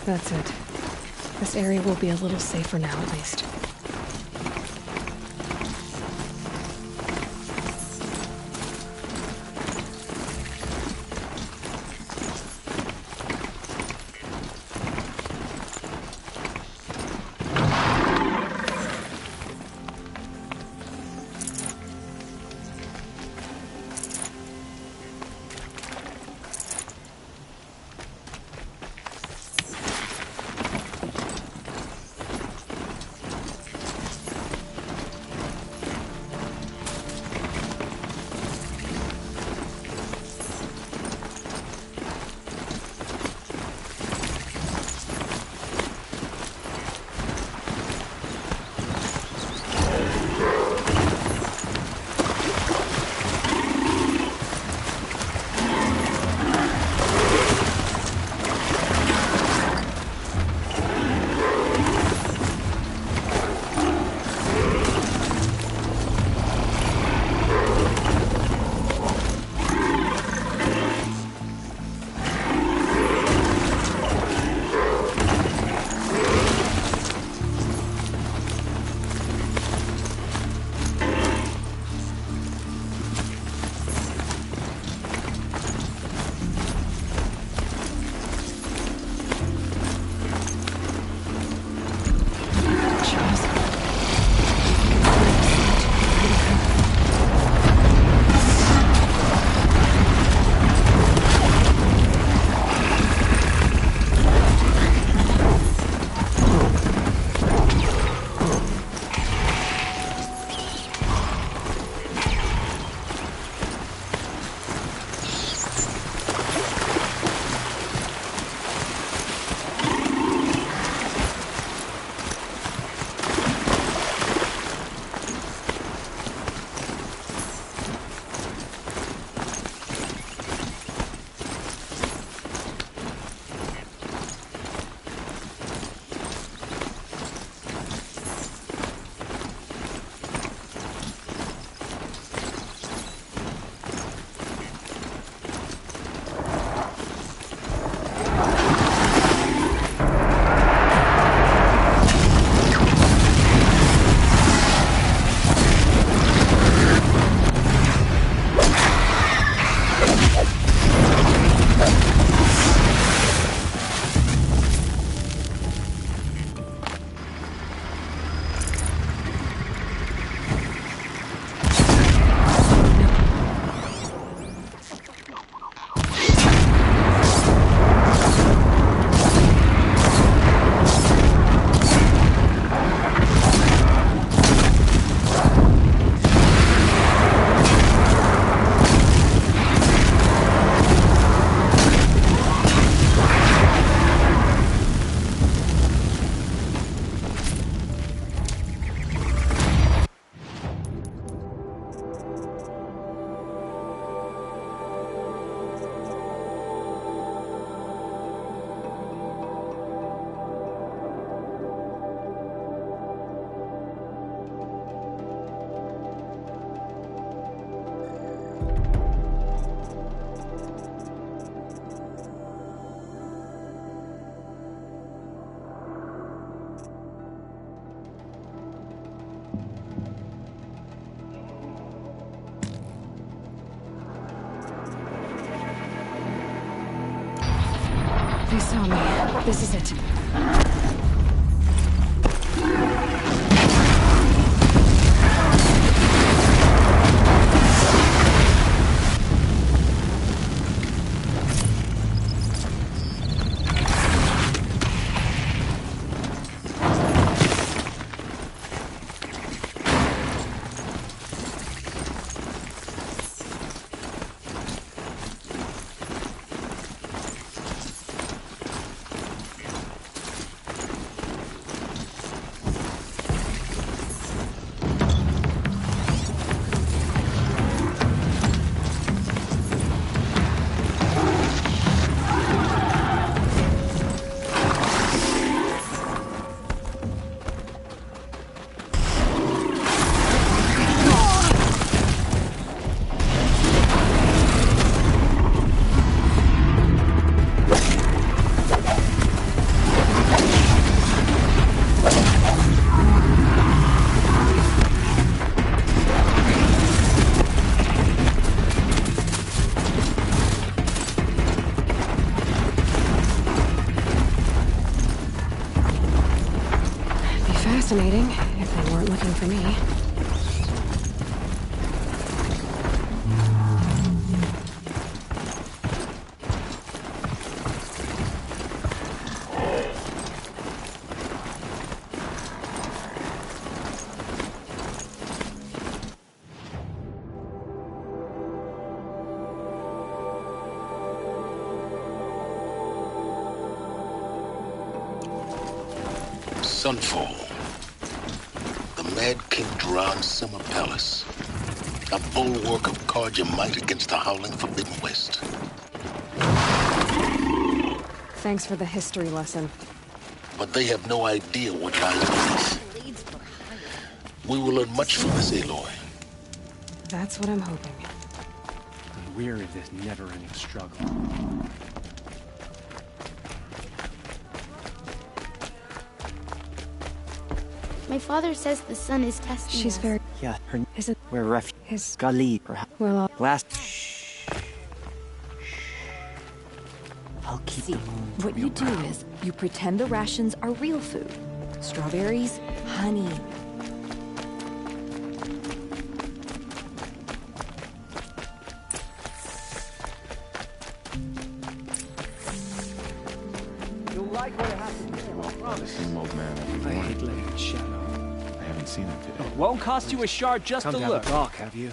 That's it. This area will be a little safer now, at least. They saw me. This is it. Sunfall. The Mad King Duran's summer palace. A bulwark of guard your might against the howling Forbidden West. Thanks for the history lesson. But they have no idea what lies beneath. We will learn much from this, Aloy. That's what I'm hoping. I'm weary of this never-ending struggle. My father says the sun is testing She's us. very... Yeah, her... Is it... We're refuge. His... Gali, perhaps. Well, Last... Shh. I'll keep See, the moon what from you your do brow. is, you pretend the rations are real food. Strawberries, honey. You'll like what happens here, I promise. The same old man every I hate morning. letting it shadow. I haven't seen him today. Won't cost you a shard just Come to down look. the dock, have you?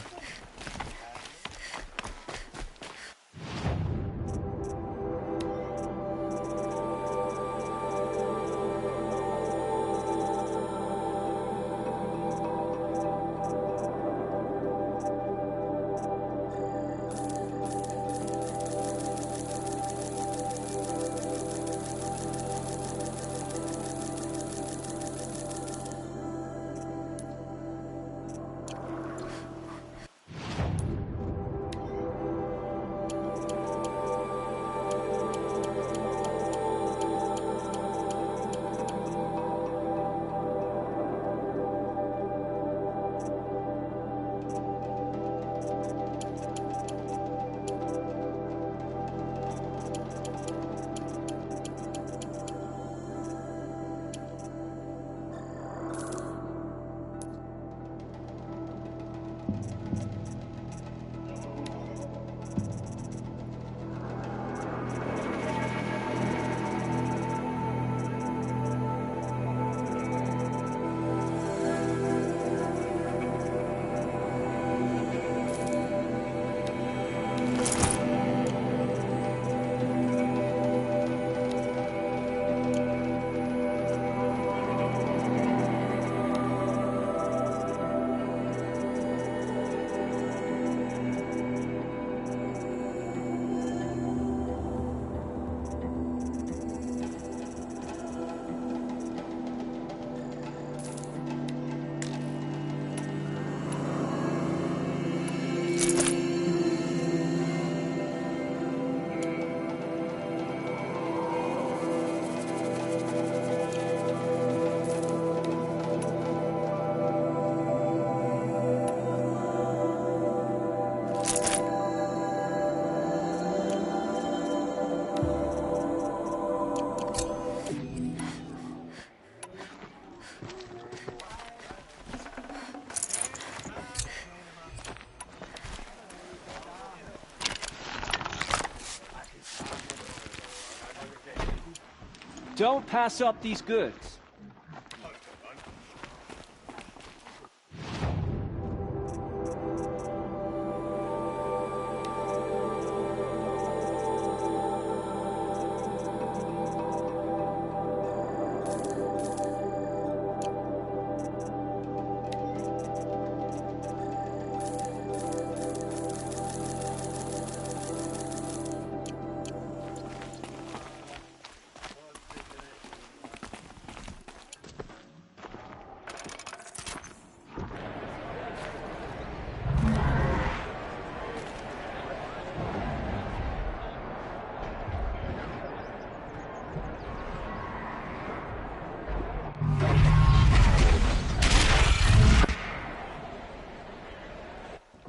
Don't pass up these goods.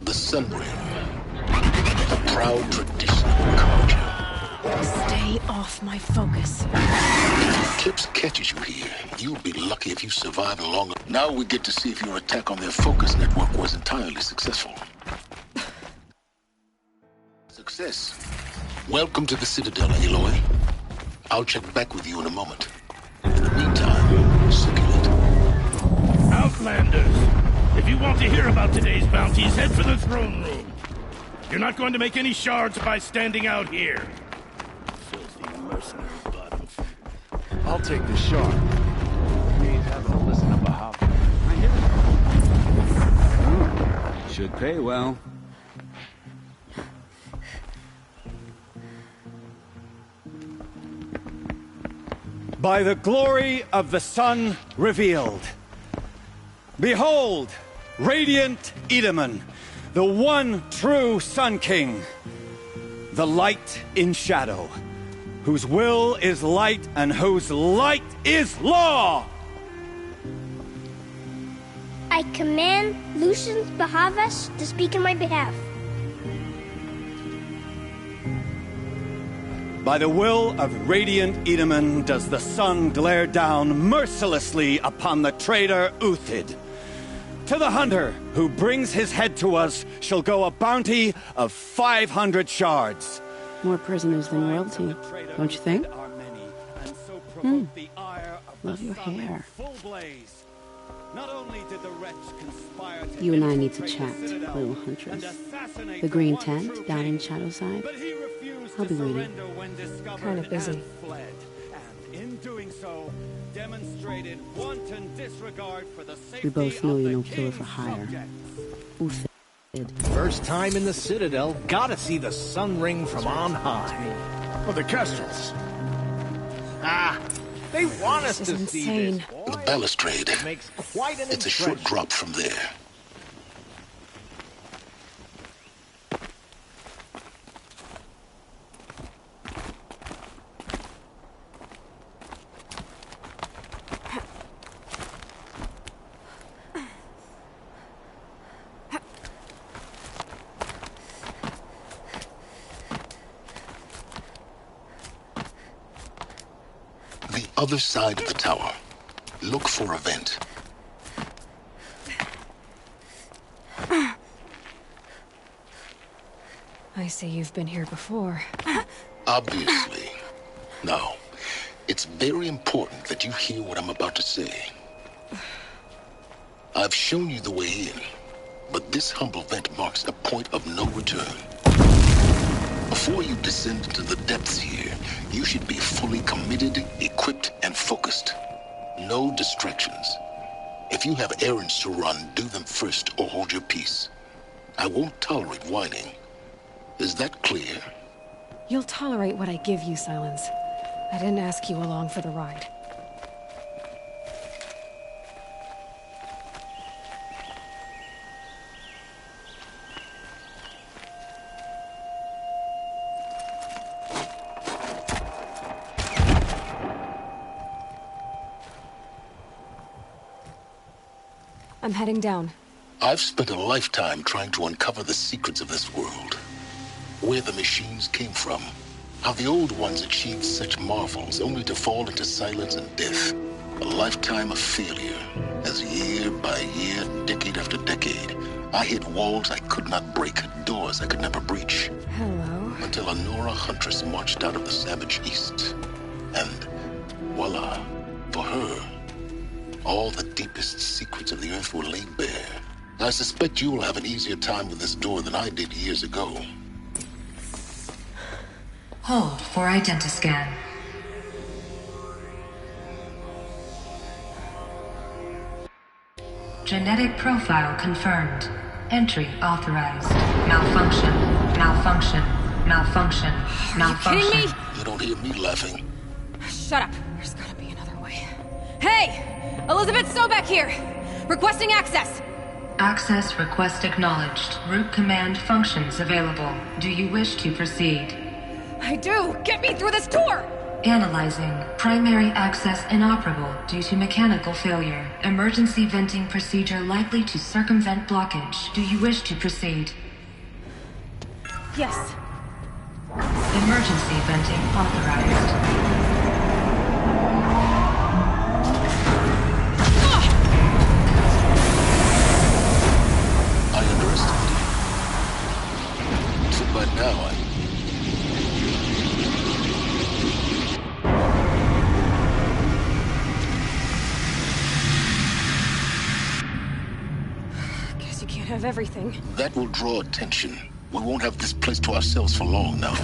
The Sunbrim. A proud tradition of culture. Stay off my focus. If Eclipse catches you here, you'll be lucky if you survive long. Now we get to see if your attack on their focus network was entirely successful. Success. Welcome to the Citadel, Aloy. I'll check back with you in a moment. In the meantime, circulate. Outlanders! If you want to hear about today's bounties, head for the throne room. You're not going to make any shards by standing out here. Filthy mercenary bottom. I'll take the shard. Means Should pay well. By the glory of the sun revealed. Behold, radiant Edaman, the one true Sun King, the light in shadow, whose will is light and whose light is law! I command Lucius Bahavas to speak in my behalf. By the will of radiant Edaman does the sun glare down mercilessly upon the traitor Uthid. To the hunter who brings his head to us shall go a bounty of 500 shards. More prisoners than royalty, don't you think? Love your hair. You and I need to chat, little huntress. The green tent down in Shadowside. I'll be waiting. Kind of busy. We both know you're no killer for hire. First time in the Citadel, gotta see the sun ring from on high. Oh, the Kestrels. Ah, they want us to see this. The balustrade. It makes quite an It's a short drop from there. Other side of the tower. Look for a vent. I see you've been here before. Obviously. Now, it's very important that you hear what I'm about to say. I've shown you the way in, but this humble vent marks a point of no return. Before you descend into the depths here, you should be fully committed, equipped, and focused. No distractions. If you have errands to run, do them first or hold your peace. I won't tolerate whining. Is that clear? You'll tolerate what I give you, Silence. I didn't ask you along for the ride. I'm heading down. I've spent a lifetime trying to uncover the secrets of this world. Where the machines came from. How the old ones achieved such marvels only to fall into silence and death. A lifetime of failure. As year by year, decade after decade, I hit walls I could not break, doors I could never breach. Hello. Until a Nora huntress marched out of the savage east. And voila, for her, all the deepest secrets of the Earth were laid bare. I suspect you will have an easier time with this door than I did years ago. Hold for identiscan. Genetic profile confirmed. Entry authorized. Malfunction. Malfunction. Malfunction. Malfunction. Are you kidding me? You don't hear me laughing. Shut up. There's gotta be another way. Hey! Elizabeth Sobek here! Requesting access! Access request acknowledged. Root command functions available. Do you wish to proceed? I do! Get me through this door! Analyzing. Primary access inoperable due to mechanical failure. Emergency venting procedure likely to circumvent blockage. Do you wish to proceed? Yes. Emergency venting authorized. But now Guess you can't have everything. that will draw attention. We won't have this place to ourselves for long now.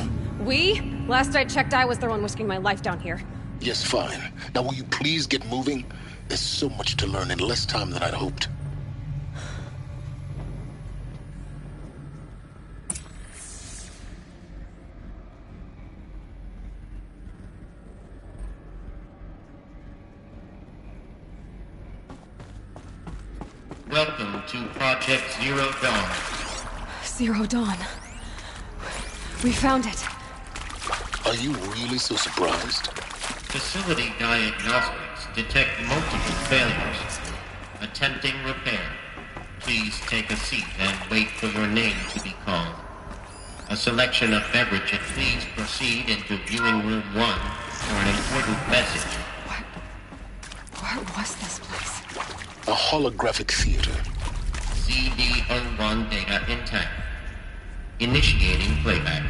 We? Last I checked, I was the one risking my life down here. Yes, fine. Now will you please get moving? There's so much to learn in less time than I'd hoped. Welcome to Project Zero Dawn. Zero Dawn. We found it. Are you really so surprised? Facility diagnostics detect multiple failures. Attempting repair. Please take a seat and wait for your name to be called. A selection of beverages. Please proceed into viewing room 1 for an important message. What was this place? A holographic theater. CD01 data intact. Initiating playback.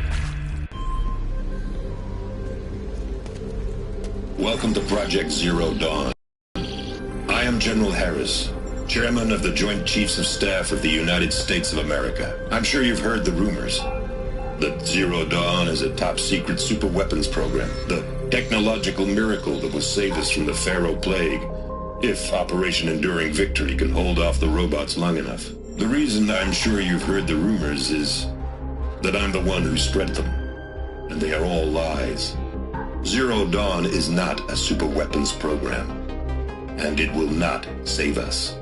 Welcome to Project Zero Dawn. I am General Harris, Chairman of the Joint Chiefs of Staff of the United States of America. I'm sure you've heard the rumors that Zero Dawn is a top-secret super-weapons program, the technological miracle that will save us from the Pharaoh Plague, if Operation Enduring Victory can hold off the robots long enough. The reason I'm sure you've heard the rumors is that I'm the one who spread them, and they are all lies. Zero Dawn is not a super-weapons program, and it will not save us.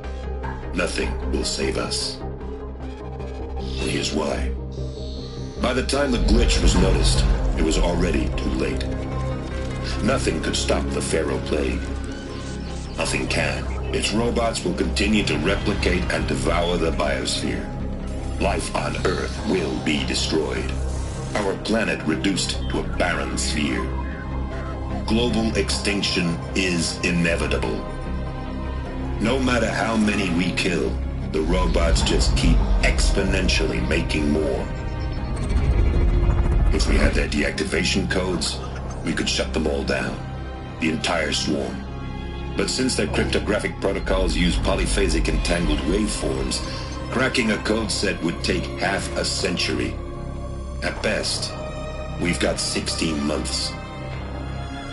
Nothing will save us. And here's why. By the time the glitch was noticed, it was already too late. Nothing could stop the Pharaoh Plague. Nothing can. Its robots will continue to replicate and devour the biosphere. Life on Earth will be destroyed. Our planet reduced to a barren sphere. Global extinction is inevitable. No matter how many we kill, the robots just keep exponentially making more. If we had their deactivation codes, we could shut them all down. The entire swarm. But since their cryptographic protocols use polyphasic entangled waveforms, cracking a code set would take half a century. At best, we've got 16 months.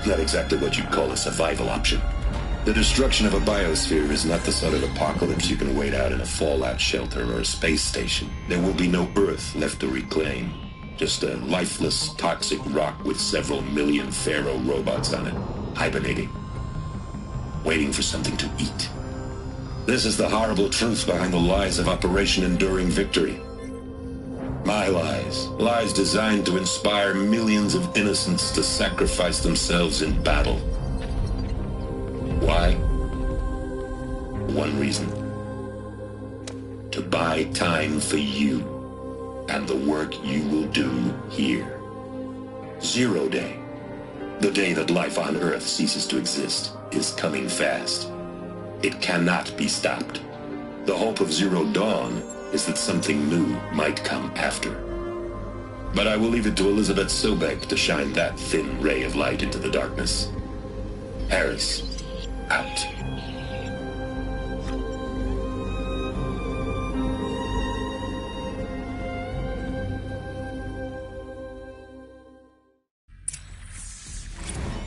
Not exactly what you'd call a survival option. The destruction of a biosphere is not the sort of apocalypse you can wait out in a fallout shelter or a space station. There will be no Earth left to reclaim. Just a lifeless, toxic rock with several million Pharaoh robots on it, hibernating, waiting for something to eat. This is the horrible truth behind the lies of Operation Enduring Victory. My lies. Lies designed to inspire millions of innocents to sacrifice themselves in battle. Why? One reason. To buy time for you and the work you will do here. Zero Day, the day that life on Earth ceases to exist, is coming fast. It cannot be stopped. The hope of Zero Dawn is that something new might come after. But I will leave it to Elizabeth Sobek to shine that thin ray of light into the darkness. Harris, out.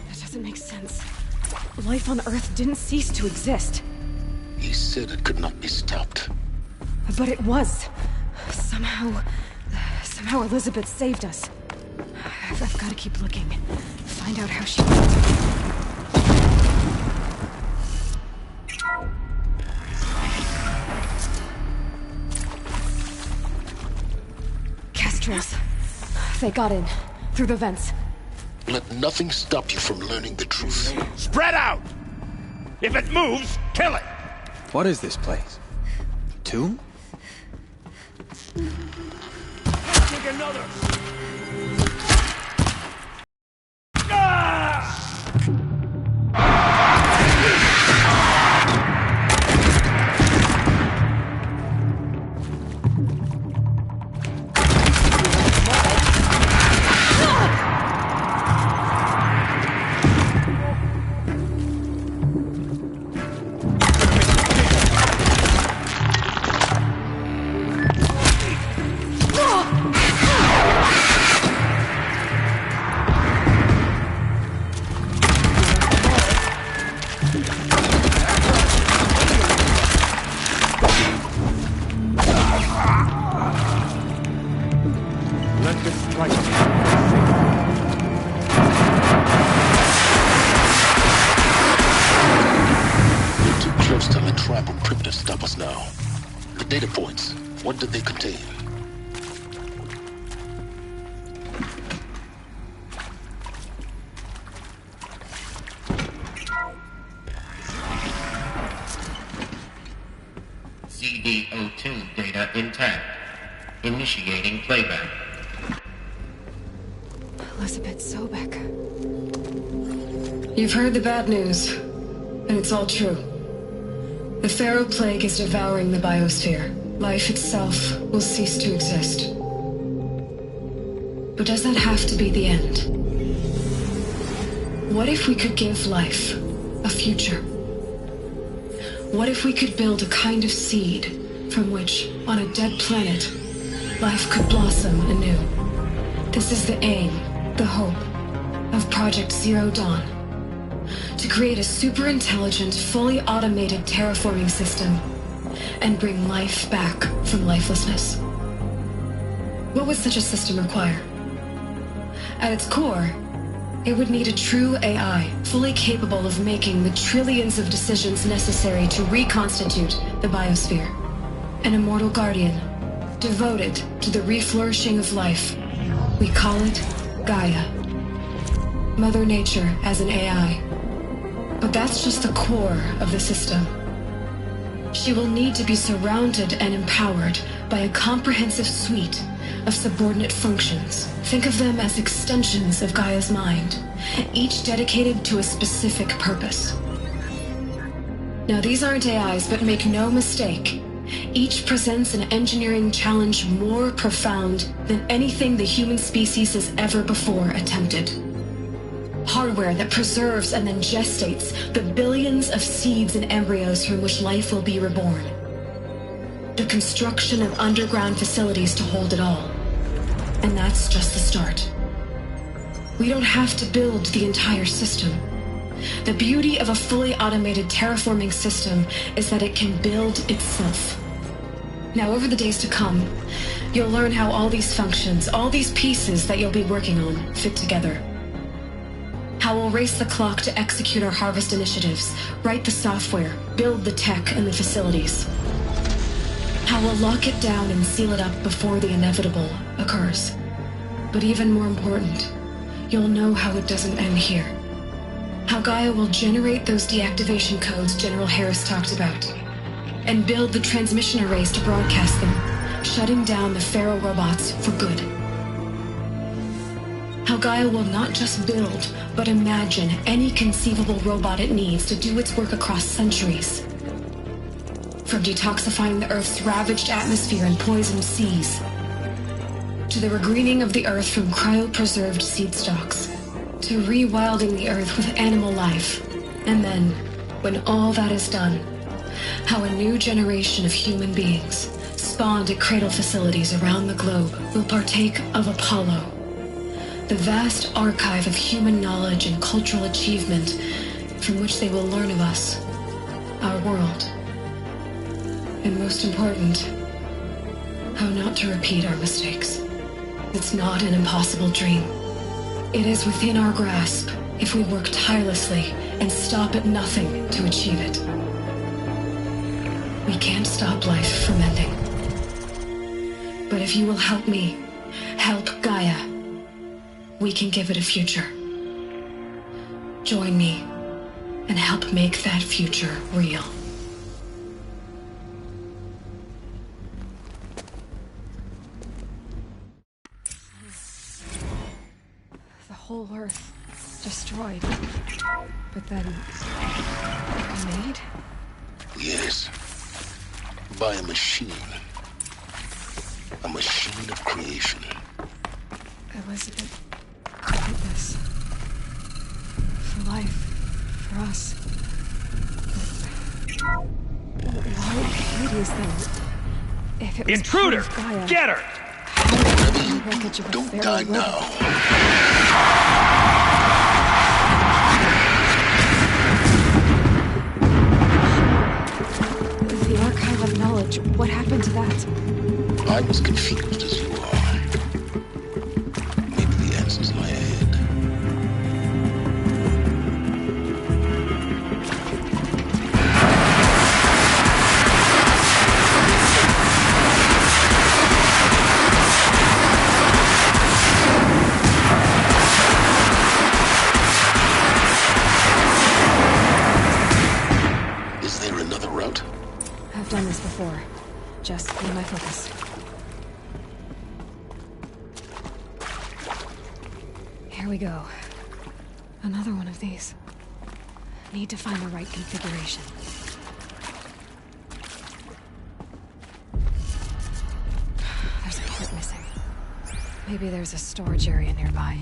That doesn't make sense. Life on Earth didn't cease to exist. He said it could not be stopped. But it was. Somehow Elizabeth saved us. I've got to keep looking. Find out how she... Kestrels. They got in. Through the vents. Let nothing stop you from learning the truth. Spread out! If it moves, kill it! What is this place? Tomb? Take another! We're too close to the tribal crypt to stop us now. What did they contain? CD02 data intact. Initiating playback. Elizabeth Sobek. You've heard the bad news, and it's all true. The Pharaoh Plague is devouring the biosphere. Life itself will cease to exist. But does that have to be the end? What if we could give life a future? What if we could build a kind of seed from which, on a dead planet, life could blossom anew? This is the aim, the hope, of Project Zero Dawn. To create a super-intelligent, fully automated terraforming system and bring life back from lifelessness. What would such a system require? At its core, it would need a true AI, fully capable of making the trillions of decisions necessary to reconstitute the biosphere. An immortal guardian, devoted to the reflourishing of life. We call it Gaia. Mother Nature as an AI. But that's just the core of the system. She will need to be surrounded and empowered by a comprehensive suite of subordinate functions. Think of them as extensions of Gaia's mind, each dedicated to a specific purpose. Now, these aren't AIs, but make no mistake, each presents an engineering challenge more profound than anything the human species has ever before attempted. Hardware that preserves and then gestates the billions of seeds and embryos from which life will be reborn. The construction of underground facilities to hold it all. And that's just the start. We don't have to build the entire system. The beauty of a fully automated terraforming system is that it can build itself. Now, over the days to come, you'll learn how all these functions, all these pieces that you'll be working on, fit together. How we'll race the clock to execute our harvest initiatives, write the software, build the tech and the facilities. How we'll lock it down and seal it up before the inevitable occurs. But even more important, you'll know how it doesn't end here. How Gaia will generate those deactivation codes General Harris talked about, and build the transmission arrays to broadcast them, shutting down the Pharaoh robots for good. How Gaia will not just build, but imagine any conceivable robot it needs to do its work across centuries. From detoxifying the Earth's ravaged atmosphere and poisoned seas, to the regreening of the Earth from cryopreserved seed stalks, to rewilding the Earth with animal life. And then, when all that is done, how a new generation of human beings, spawned at cradle facilities around the globe, will partake of Apollo, the vast archive of human knowledge and cultural achievement from which they will learn of us, our world. And most important, how not to repeat our mistakes. It's not an impossible dream. It is within our grasp if we work tirelessly and stop at nothing to achieve it. We can't stop life from ending. But if you will help me, help Gaia, we can give it a future. Join me and help make that future real. The whole Earth destroyed. But then... made? Yes. By a machine. A machine of creation. Elizabeth did this. For life. For us. Why would Hades then? If it was Intruder! part of Gaia, Get her! how did the wreckage of a Don't Pharaoh die live? now. The archive of knowledge, what happened to that? I'm as confused as you are. Maybe the answers lie ahead. There we go. Another one of these. Need to find the right configuration. There's a part missing. Maybe there's a storage area nearby.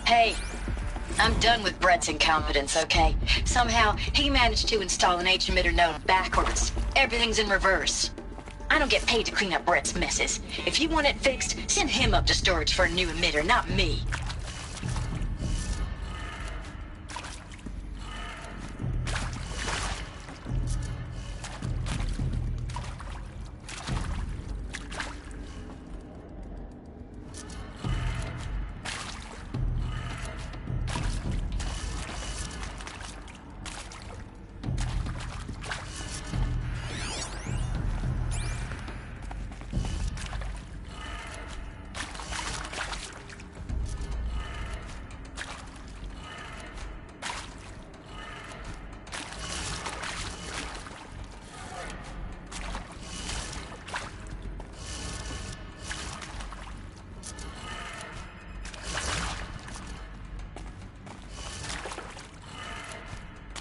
Hey, I'm done with Brett's incompetence, okay? Somehow, he managed to install an H-emitter node backwards. Everything's in reverse. I don't get paid to clean up Brett's messes. If you want it fixed, send him up to storage for a new emitter, not me.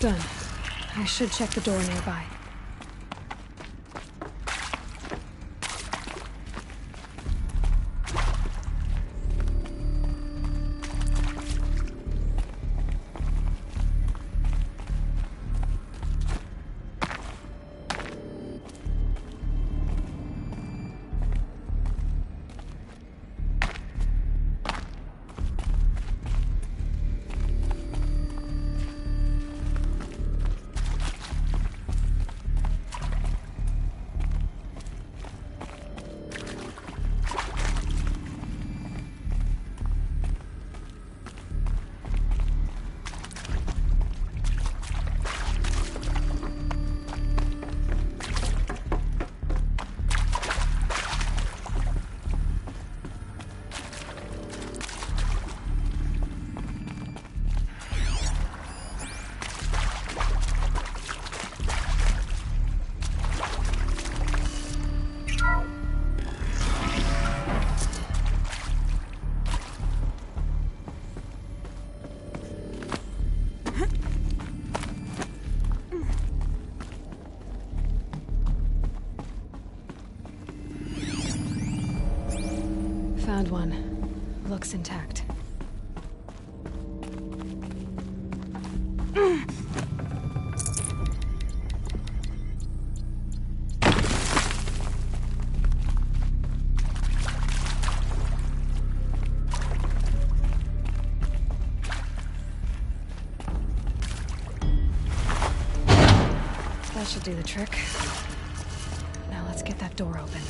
Done. I should check the door nearby. Found one. Looks intact. That should do the trick. Now let's get that door open.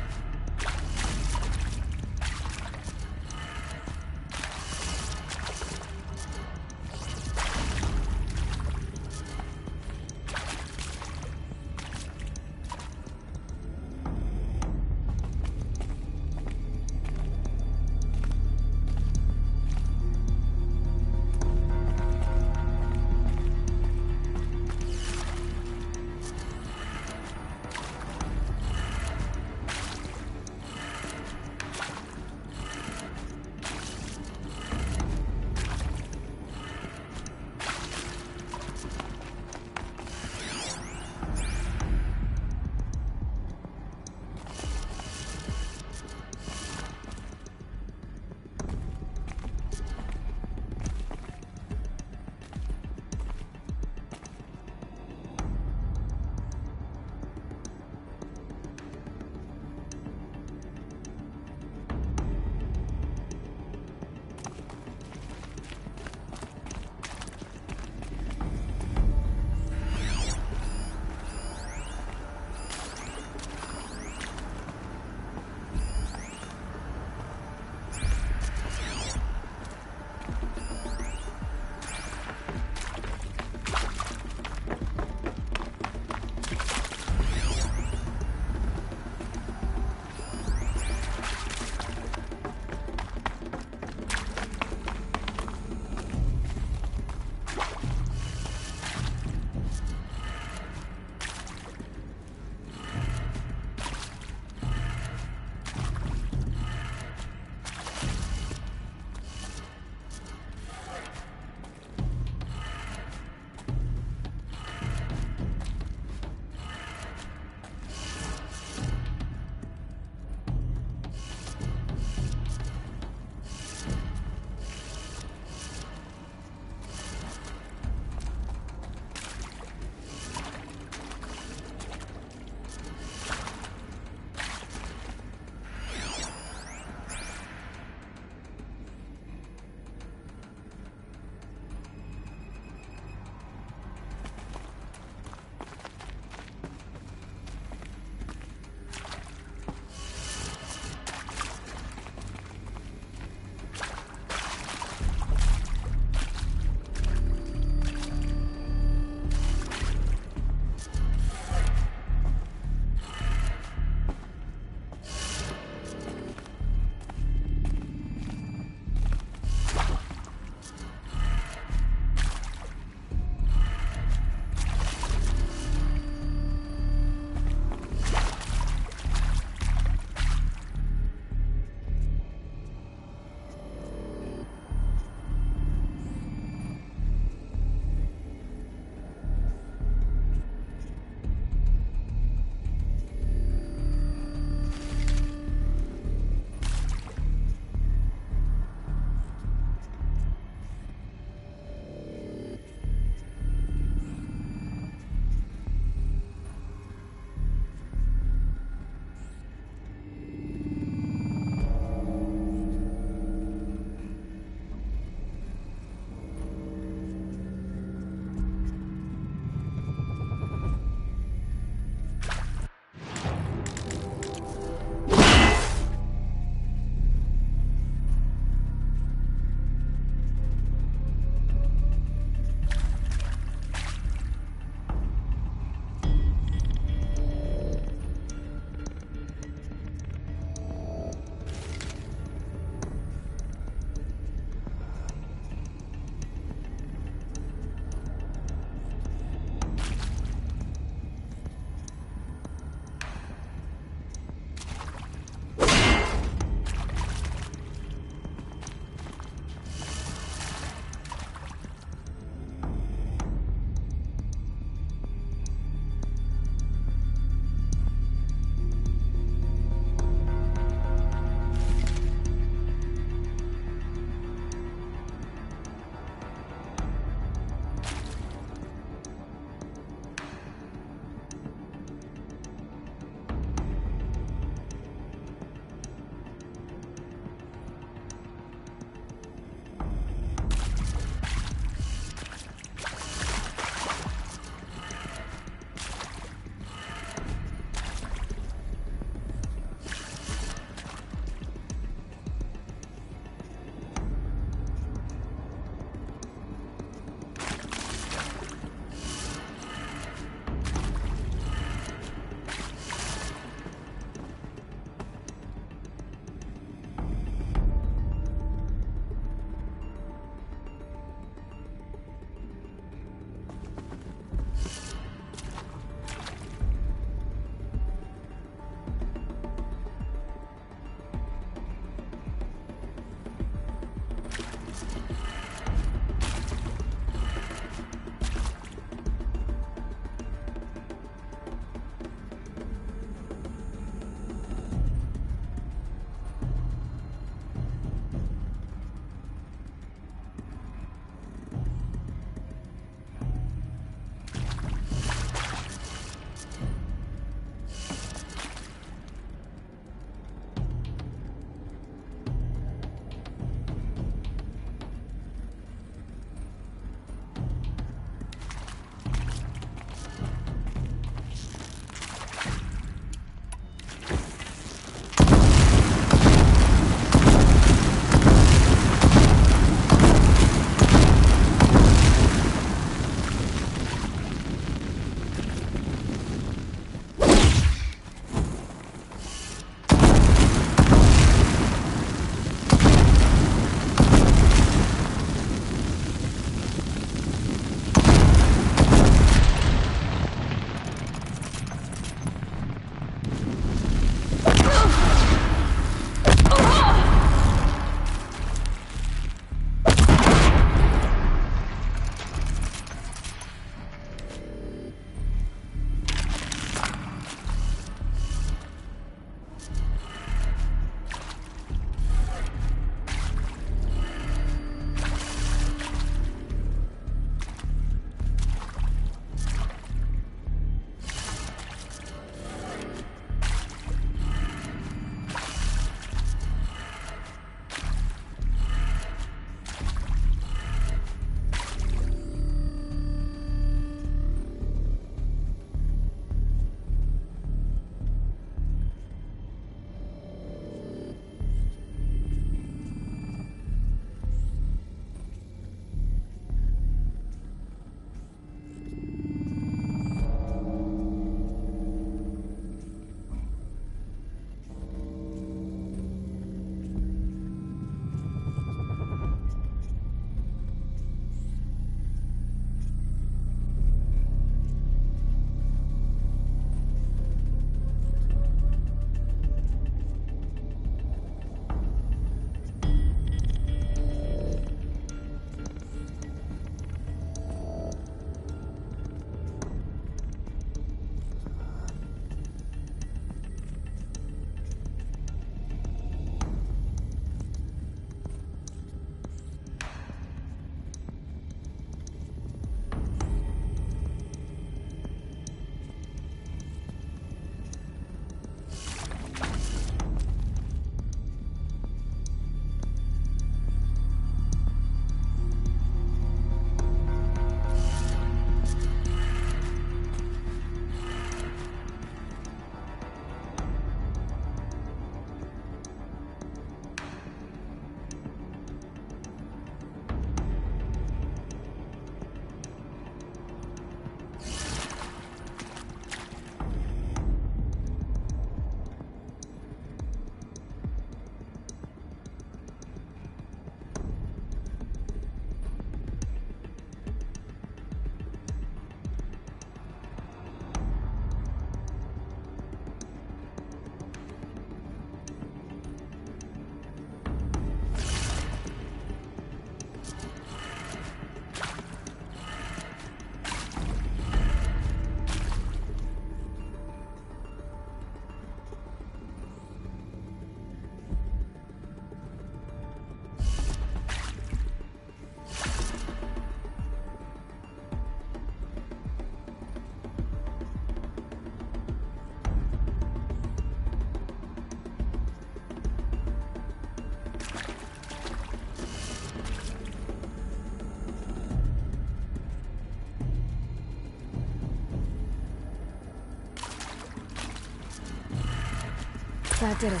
That did it.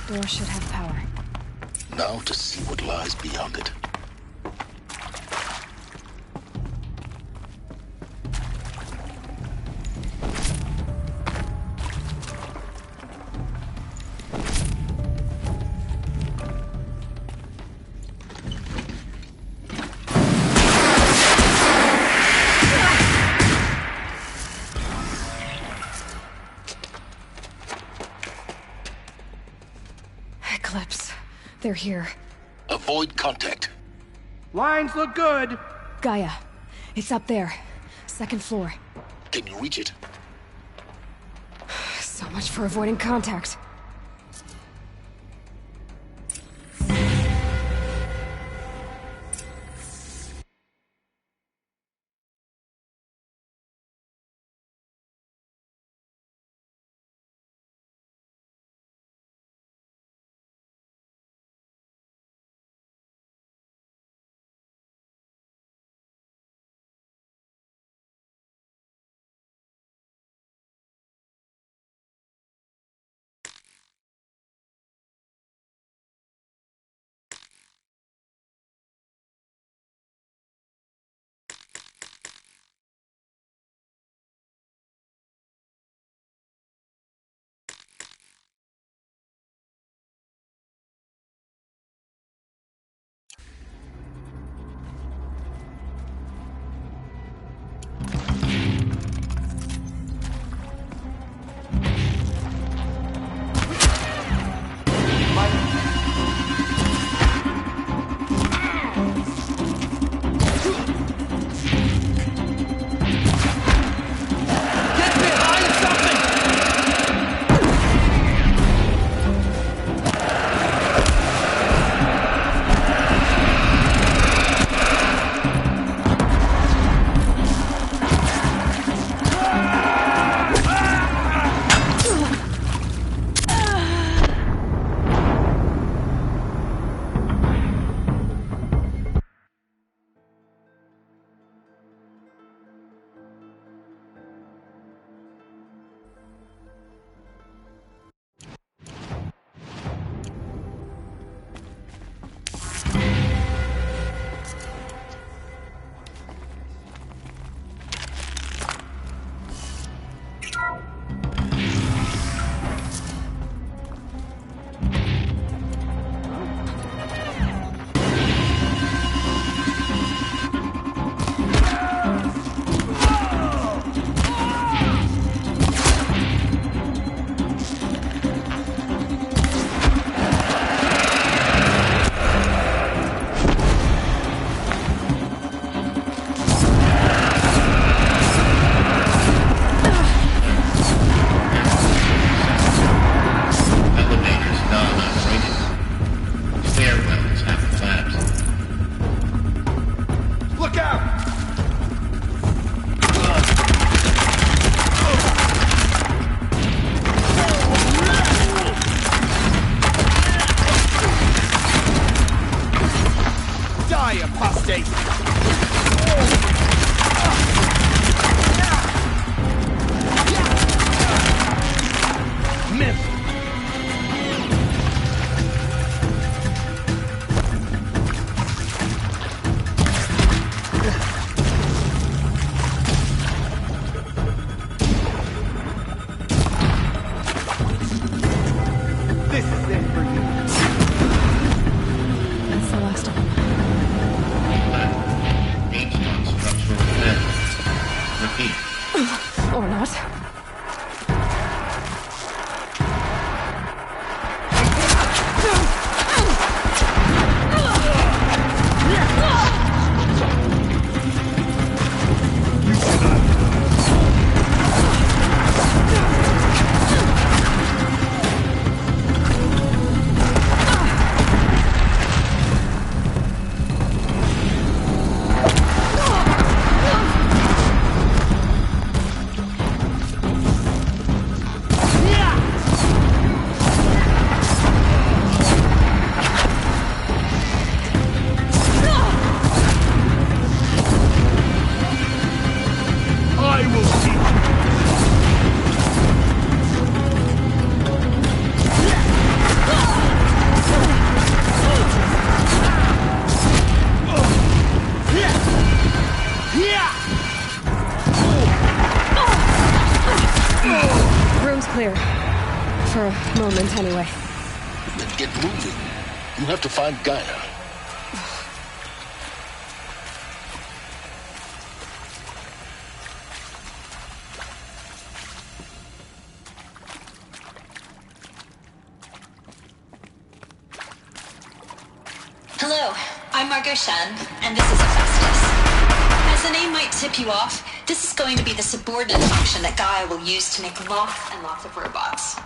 Door should have power. Now to see what lies beyond it. Eclipse. They're here. Avoid contact. Lines look good. Gaia. It's up there. Second floor. Can you reach it? So much for avoiding contact. Ancient structure. clear. For a moment, anyway. Then get moving. You have to find Gaia. Hello, I'm Margot Shan, and this is Hephaestus. As the name might tip you off, this is going to be the subordinate function that Gaia will use to make lots and lots of robots.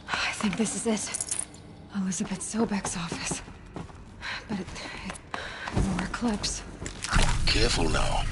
I think this is it. Elizabeth Sobek's office. But more clips. Careful now.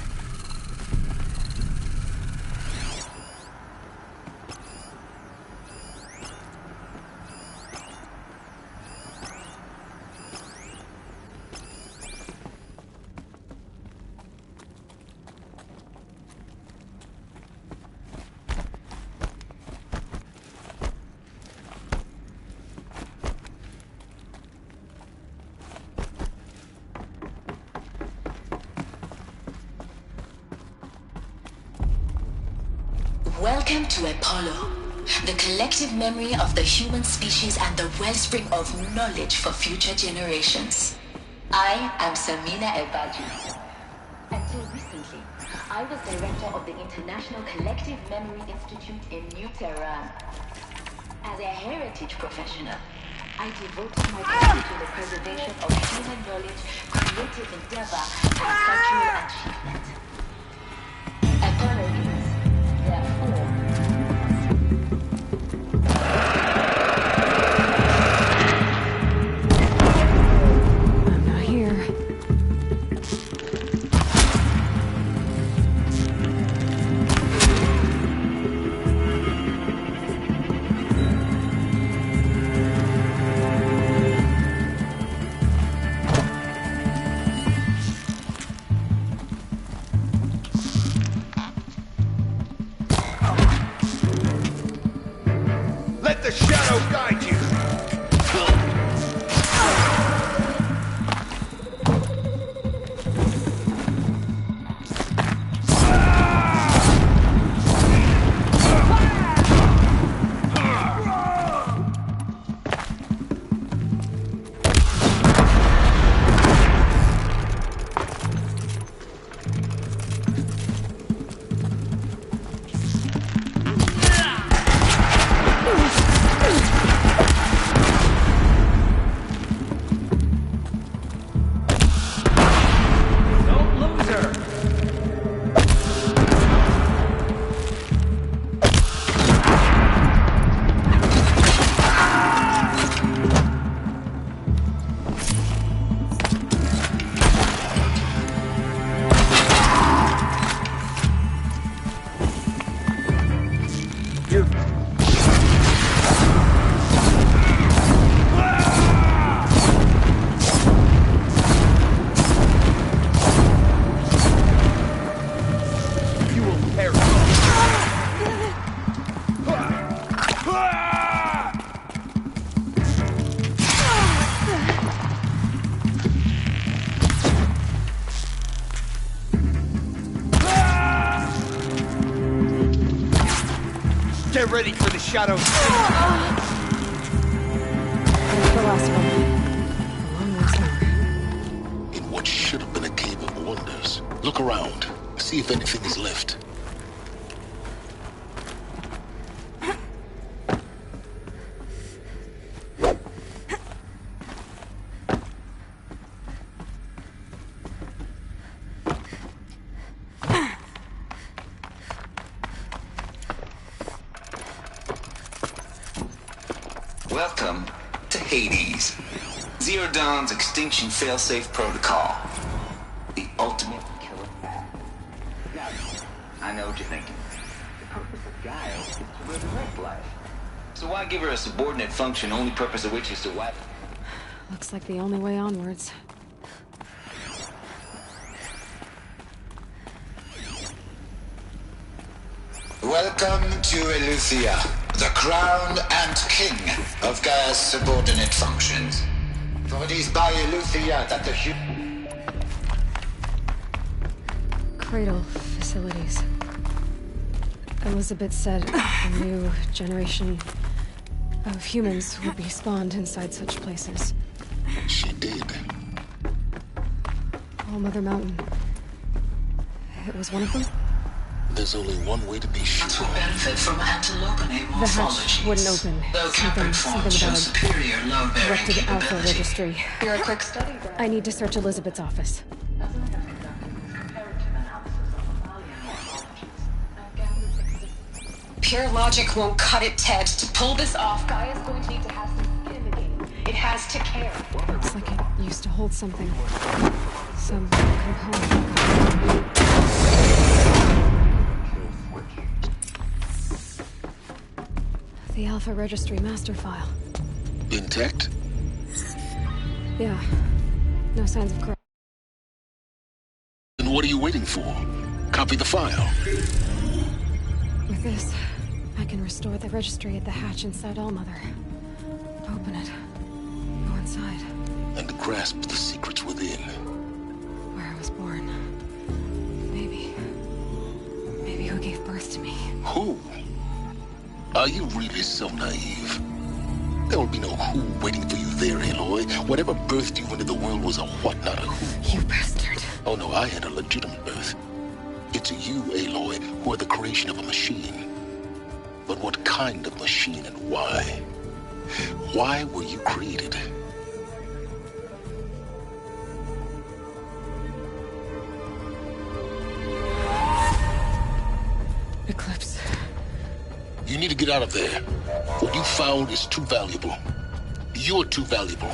Welcome to Apollo, the collective memory of the human species and the wellspring of knowledge for future generations. I am Samina Ebaju. Until recently, I was director of the International Collective Memory Institute in New Tehran. As a heritage professional, I devoted my time to the preservation of human knowledge, creative endeavor, and cultural achievement. Apollo is, therefore, I'm not here. Let the shadow guide you! Get ready for the shadow. There's the last one. Along once more. In what should have been a cave of wonders. Look around. See if anything is left. Welcome to Hades. Zero Dawn's extinction failsafe protocol. The ultimate killer app. Now, I know what you're thinking. The purpose of Gaia is to resurrect life. So why give her a subordinate function, only purpose of which is to wipe? Looks like the only way onwards. Welcome to Eleuthia, the crown and king of Gaia's subordinate functions. For it is by Eleuthia that the Cradle facilities. Elizabeth said a new generation of humans would be spawned inside such places. She did. All Mother Mountain. It was one of them? There's only one way to be sure. To benefit from antilopinae The hatch wouldn't open. Something about superior load-bearing directed Alpha capability. registry. You're a quick study, Brad. I need to search Elizabeth's office. Pure logic won't cut it, Ted. To pull this off, Gaia's going to need to have some skin in the game. It has to care. Looks like it used to hold something. Some component. The Alpha Registry master file. Intact? Yeah. No signs of corruption. Then what are you waiting for? Copy the file. With this, I can restore the registry at the hatch inside Allmother. Open it. Go inside. And grasp the secrets within. Where I was born. Maybe who gave birth to me. Who? Are you really so naive? There will be no who waiting for you there, Aloy. Whatever birthed you into the world was a what, not a who. You bastard. Oh no, I had a legitimate birth. It's you, Aloy, who are the creation of a machine. But what kind of machine and why? Why were you created? Eclipse. You need to get out of there. What you found is too valuable. You're too valuable.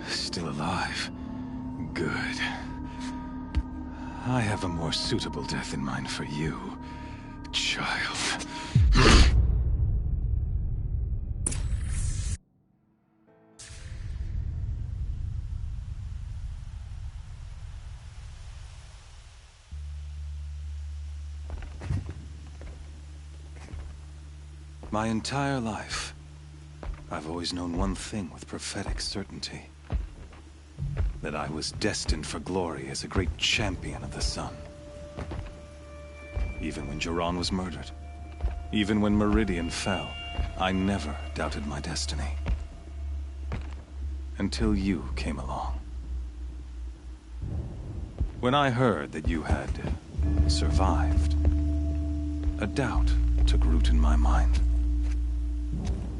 Still alive. Good. I have a more suitable death in mind for you, child. My entire life, I've always known one thing with prophetic certainty. That I was destined for glory as a great champion of the sun. Even when Jiran was murdered, even when Meridian fell, I never doubted my destiny. Until you came along. When I heard that you had survived, a doubt took root in my mind.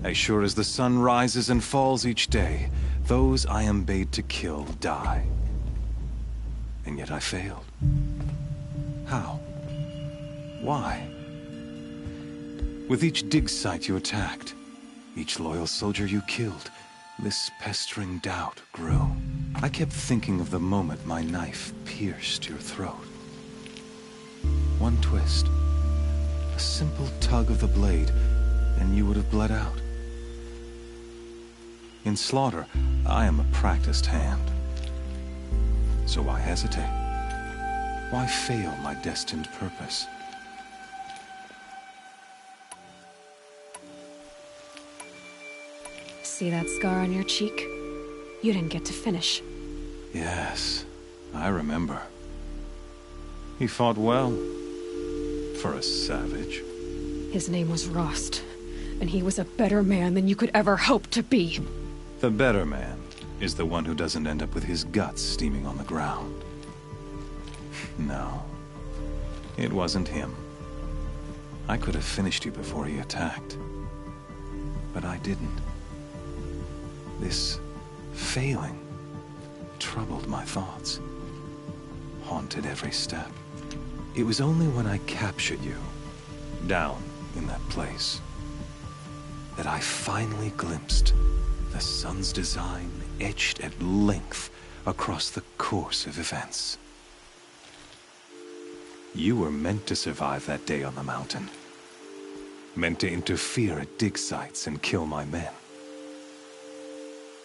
As sure as the sun rises and falls each day, those I am bade to kill die. And yet I failed. How? Why? With each dig site you attacked, each loyal soldier you killed, this pestering doubt grew. I kept thinking of the moment my knife pierced your throat. One twist, a simple tug of the blade, and you would have bled out. In slaughter, I am a practiced hand. So why hesitate? Why fail my destined purpose? See that scar on your cheek? You didn't get to finish. Yes, I remember. He fought well. For a savage. His name was Rost, and he was a better man than you could ever hope to be. The better man is the one who doesn't end up with his guts steaming on the ground. No, it wasn't him. I could have finished you before he attacked. But I didn't. This failing troubled my thoughts, haunted every step. It was only when I captured you down in that place that I finally glimpsed the sun's design etched at length across the course of events. You were meant to survive that day on the mountain. Meant to interfere at dig sites and kill my men.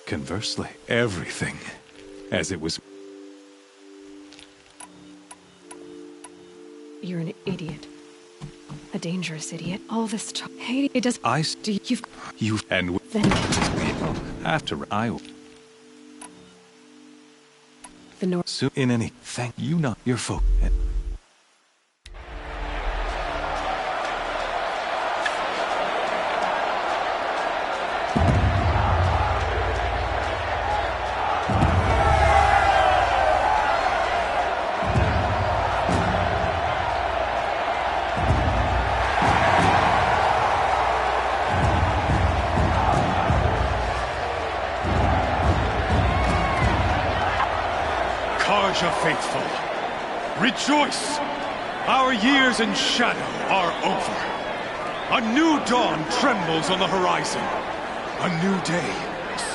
Conversely, everything, as it was... You're an idiot. A dangerous idiot. All this talk. Hey, it does... You've... And... Then... After I... The North... Soon in any... Thank you not your folk... Karja faithful, rejoice! Our years in shadow are over. A new dawn trembles on the horizon. A new day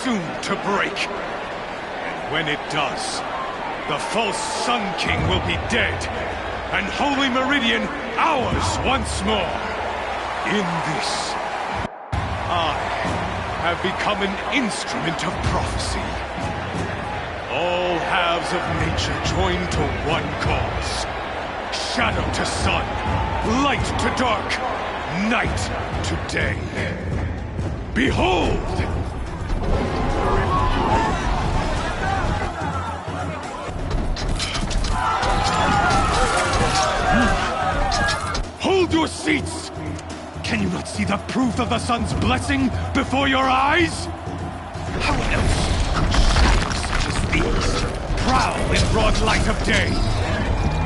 soon to break. And when it does, the false Sun King will be dead, and Holy Meridian ours once more. In this, I have become an instrument of prophecy. All halves of nature join to one cause. Shadow to sun, light to dark, night to day. Behold! Hold your seats! Can you not see the proof of the sun's blessing before your eyes? How else could shadows such as these prowl in broad light of day?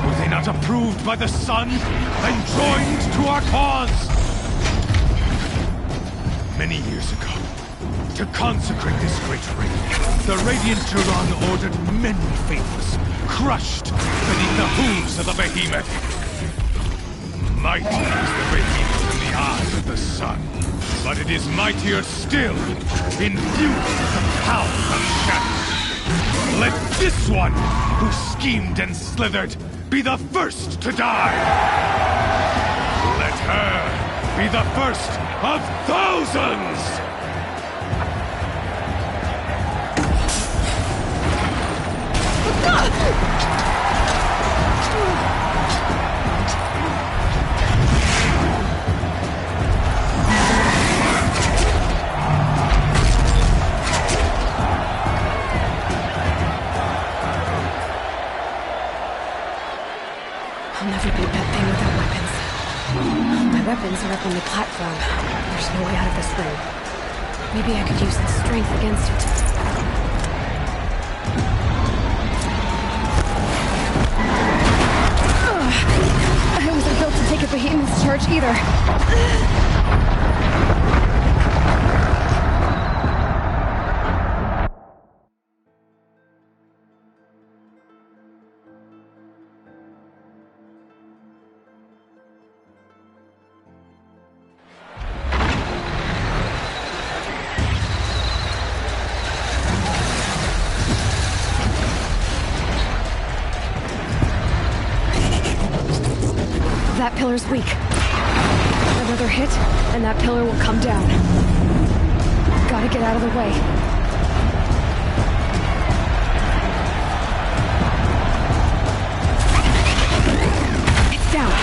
Were they not approved by the sun and joined to our cause? Many years ago, to consecrate this great ring, the Radiant Turan ordered many faithless, crushed beneath the hooves of the behemoth. Mighty is the behemoth in the eyes of the sun, but it is mightier still, infused with the power of shadow. Let this one, who schemed and slithered, be the first to die! Let her be the first of thousands! I'll never beat that thing without weapons. My weapons are up on the platform. There's no way out of this room. Maybe I could use the strength against it. I wasn't built to take a behemoth's charge either. That pillar's weak. Another hit, and that pillar will come down. Gotta get out of the way. It's down.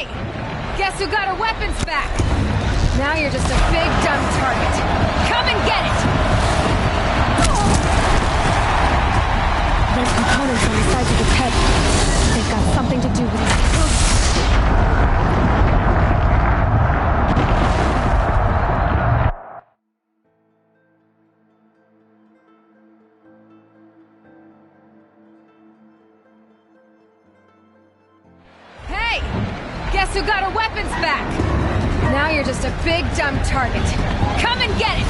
Hey! Guess who got her weapons back? Now you're just a big, dumb target. Come and get it! Those components on the sides of his head. They've got something to do with it. Hey! Guess who got her weapons back? Now you're just a big, dumb target. Come and get it!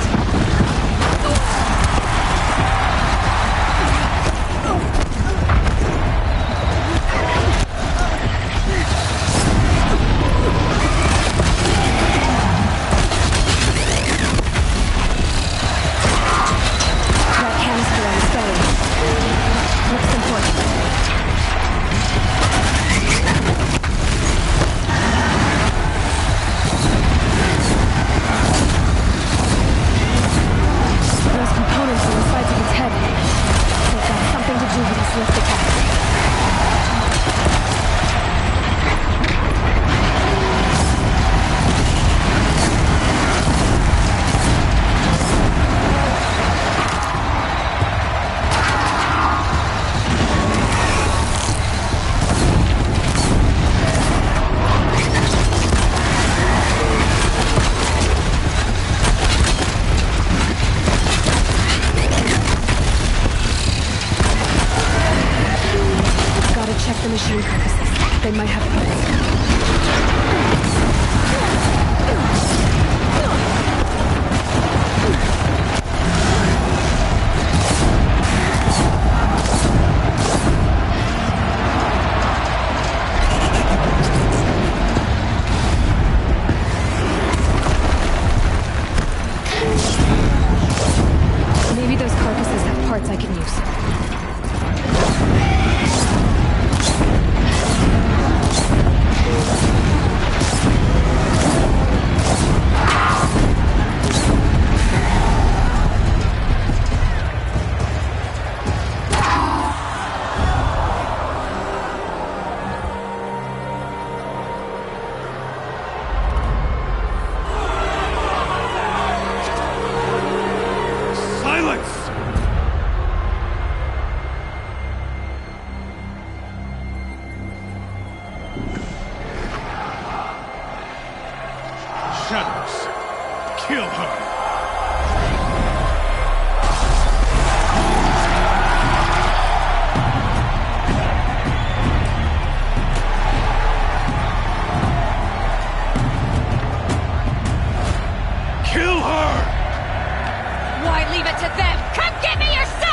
That canister on his belly. Looks important. Those components on the sides of his head. They've got something to do with his lift attack. Check the machine carcasses. They might have parts. Maybe those carcasses have parts I can use. Shadows. Kill her. Kill her! Why leave it to them? Come get me yourself!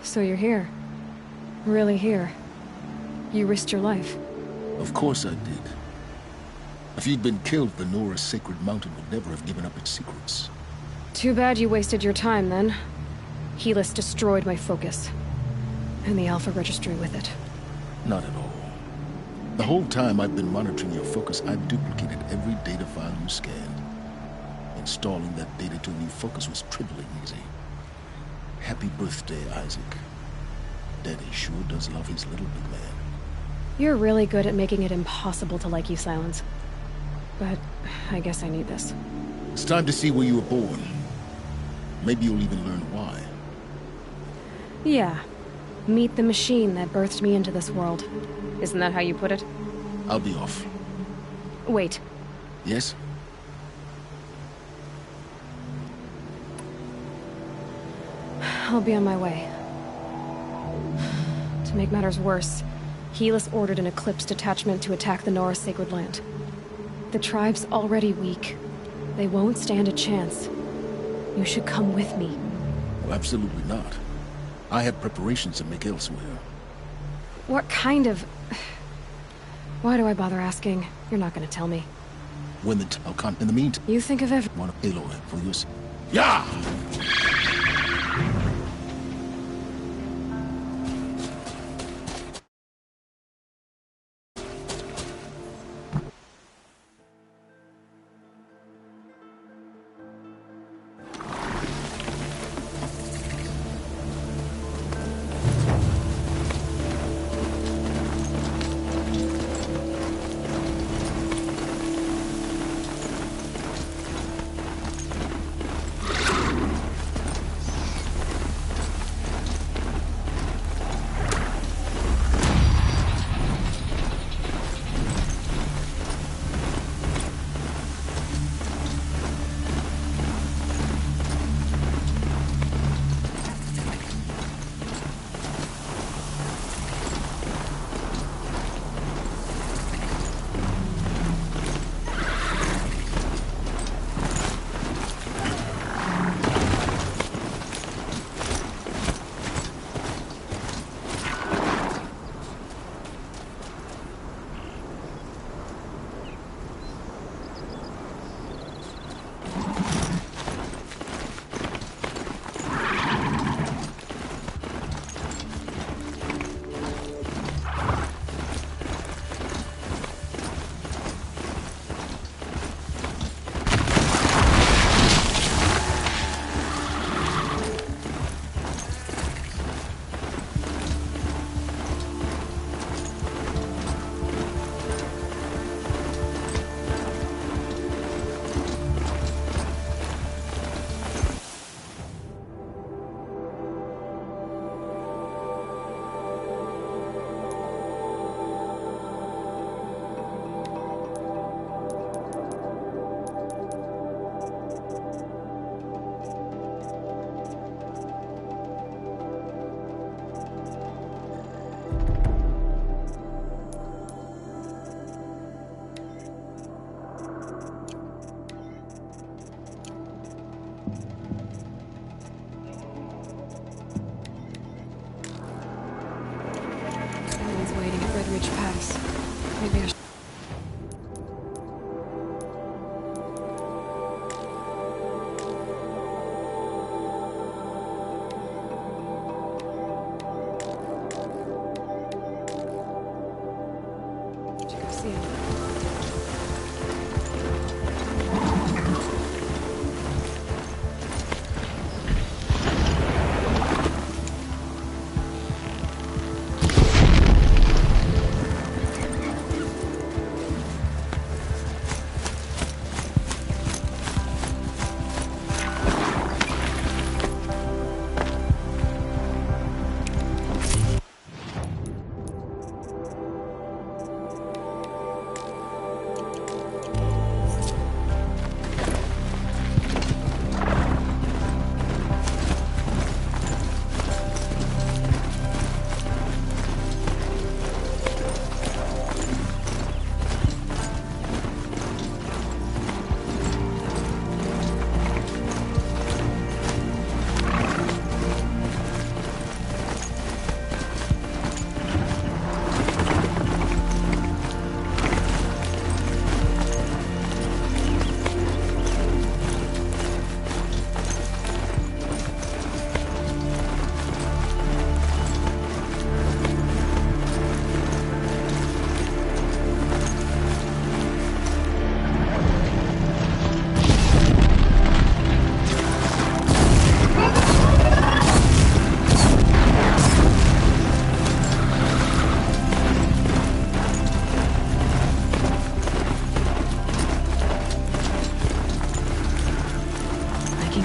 So you're here. Really here. You risked your life. Of course I did. If you'd been killed, the Nora's sacred mountain would never have given up its secrets. Too bad you wasted your time, then. Helis destroyed my focus. And the Alpha Registry with it. Not at all. The whole time I've been monitoring your focus, I've duplicated every data file you scanned. Installing that data to a new focus was trivially easy. Happy birthday, Isaac. Daddy sure does love his little big man. You're really good at making it impossible to like you, Silence. but I guess I need this. It's time to see where you were born. Maybe you'll even learn why. Yeah. Meet the machine that birthed me into this world. Isn't that how you put it? I'll be off. Wait. Yes? I'll be on my way. To make matters worse, Helis ordered an Eclipse detachment to attack the Nora Sacred Land. The tribe's already weak. They won't stand a chance. You should come with me. Oh, absolutely not. I have preparations to make elsewhere. What kind of... Why do I bother asking? You're not gonna tell me. When the I'll come. In the meantime, you think of every... Want a payload for yours? Yeah!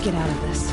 get out of this.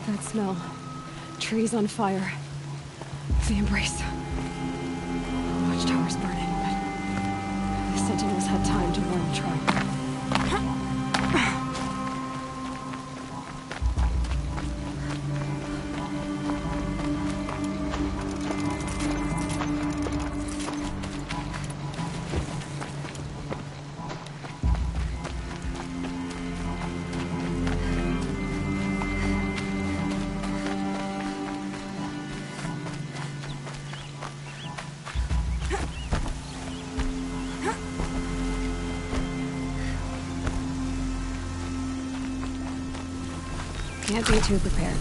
That smell. Trees on fire. The embrace. Watchtower's burning, but the Sentinels had time to learn to try. Can't be too prepared.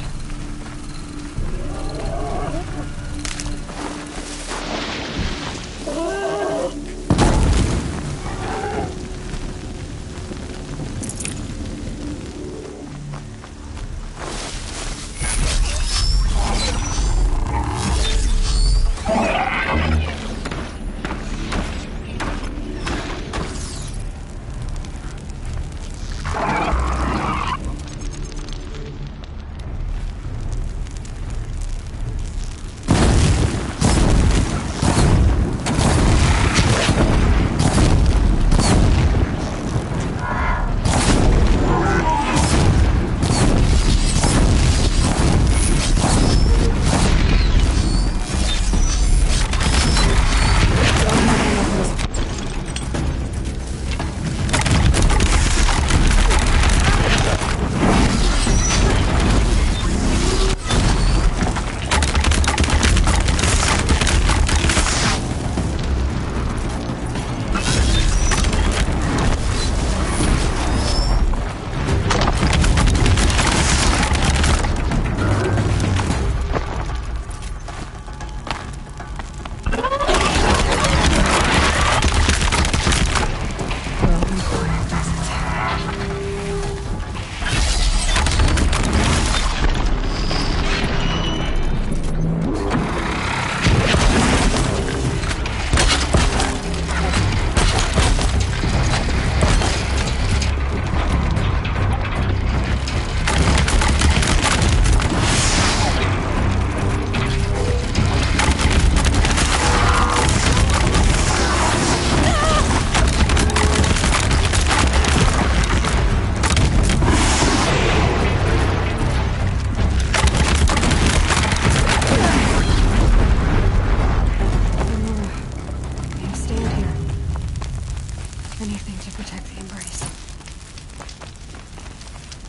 Anything to protect the Embrace.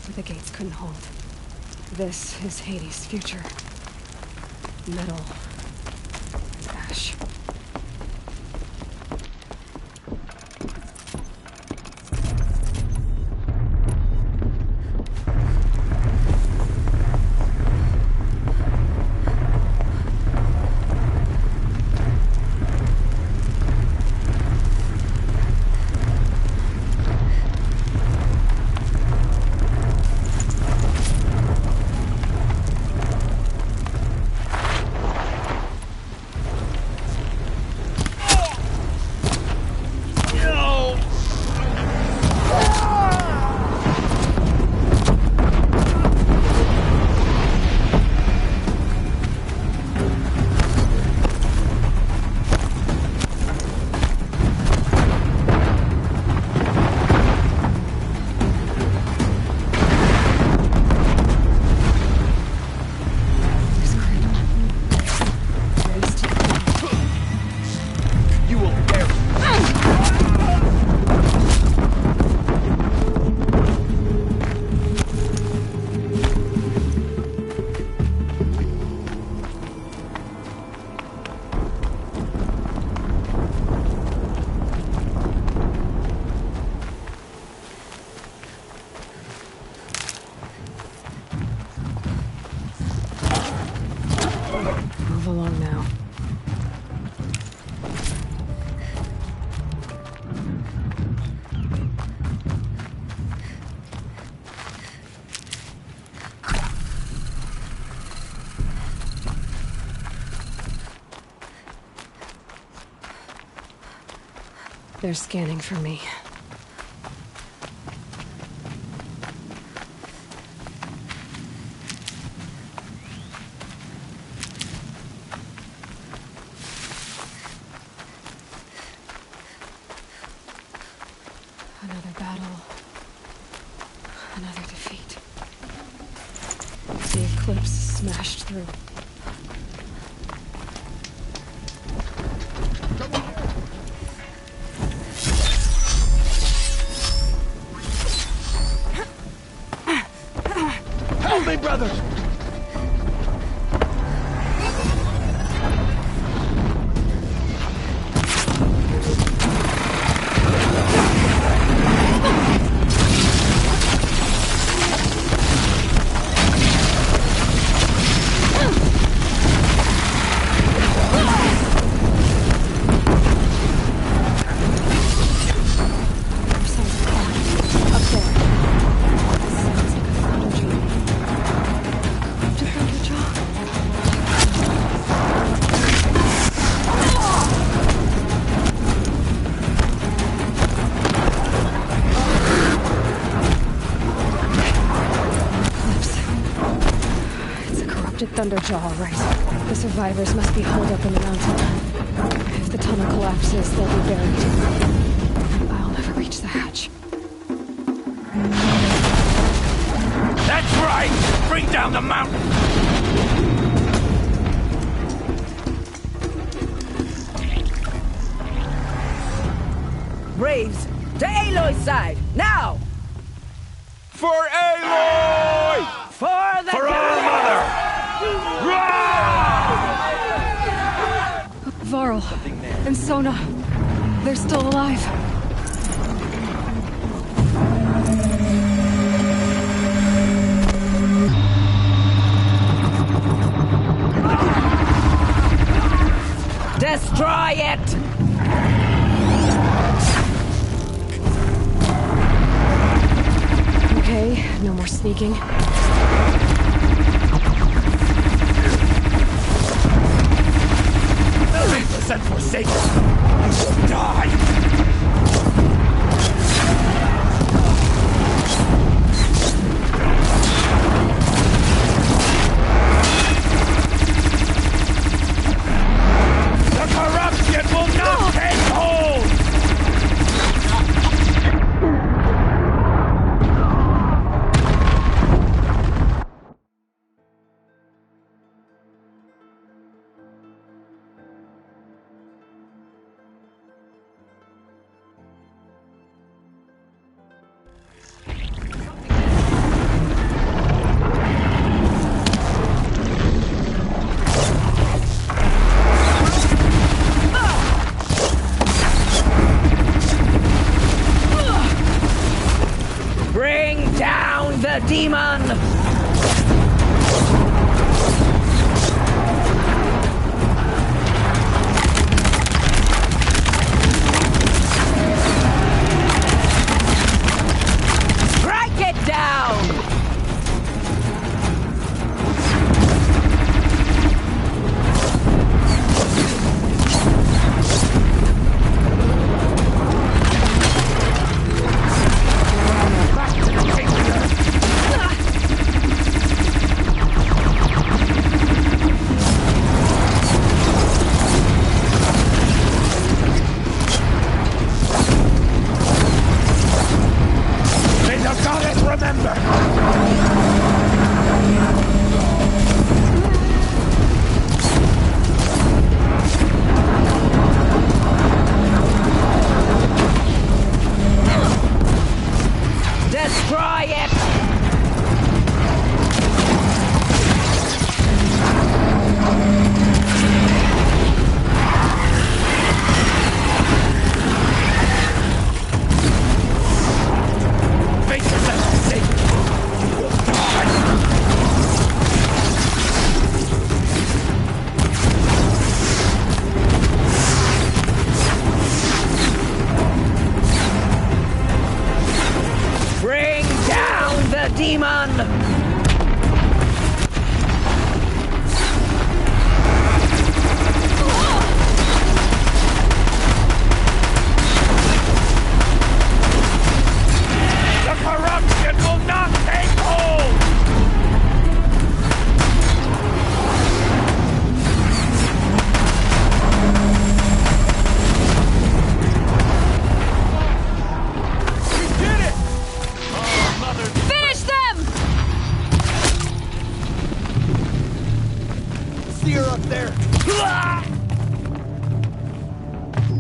But the gates couldn't hold. This is Hades' future. Metal. And ash. Move along now. They're scanning for me. Another battle. Another defeat. The eclipse smashed through. Help me, brother! Thunderjaw, all right. The survivors must be holed up in the mountain. If the tunnel collapses, they'll be buried. I'll never reach the hatch. That's right! Bring down the mountain! Braves, to Aloy's side, now! For Aloy! For the For our mother! Varl and Sona, they're still alive. Destroy it! Okay, no more sneaking. And forsaken, you will die! The corruption will not take hold! the demon!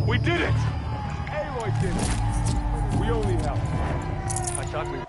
We did it! Aloy did it! We only helped. I thought we...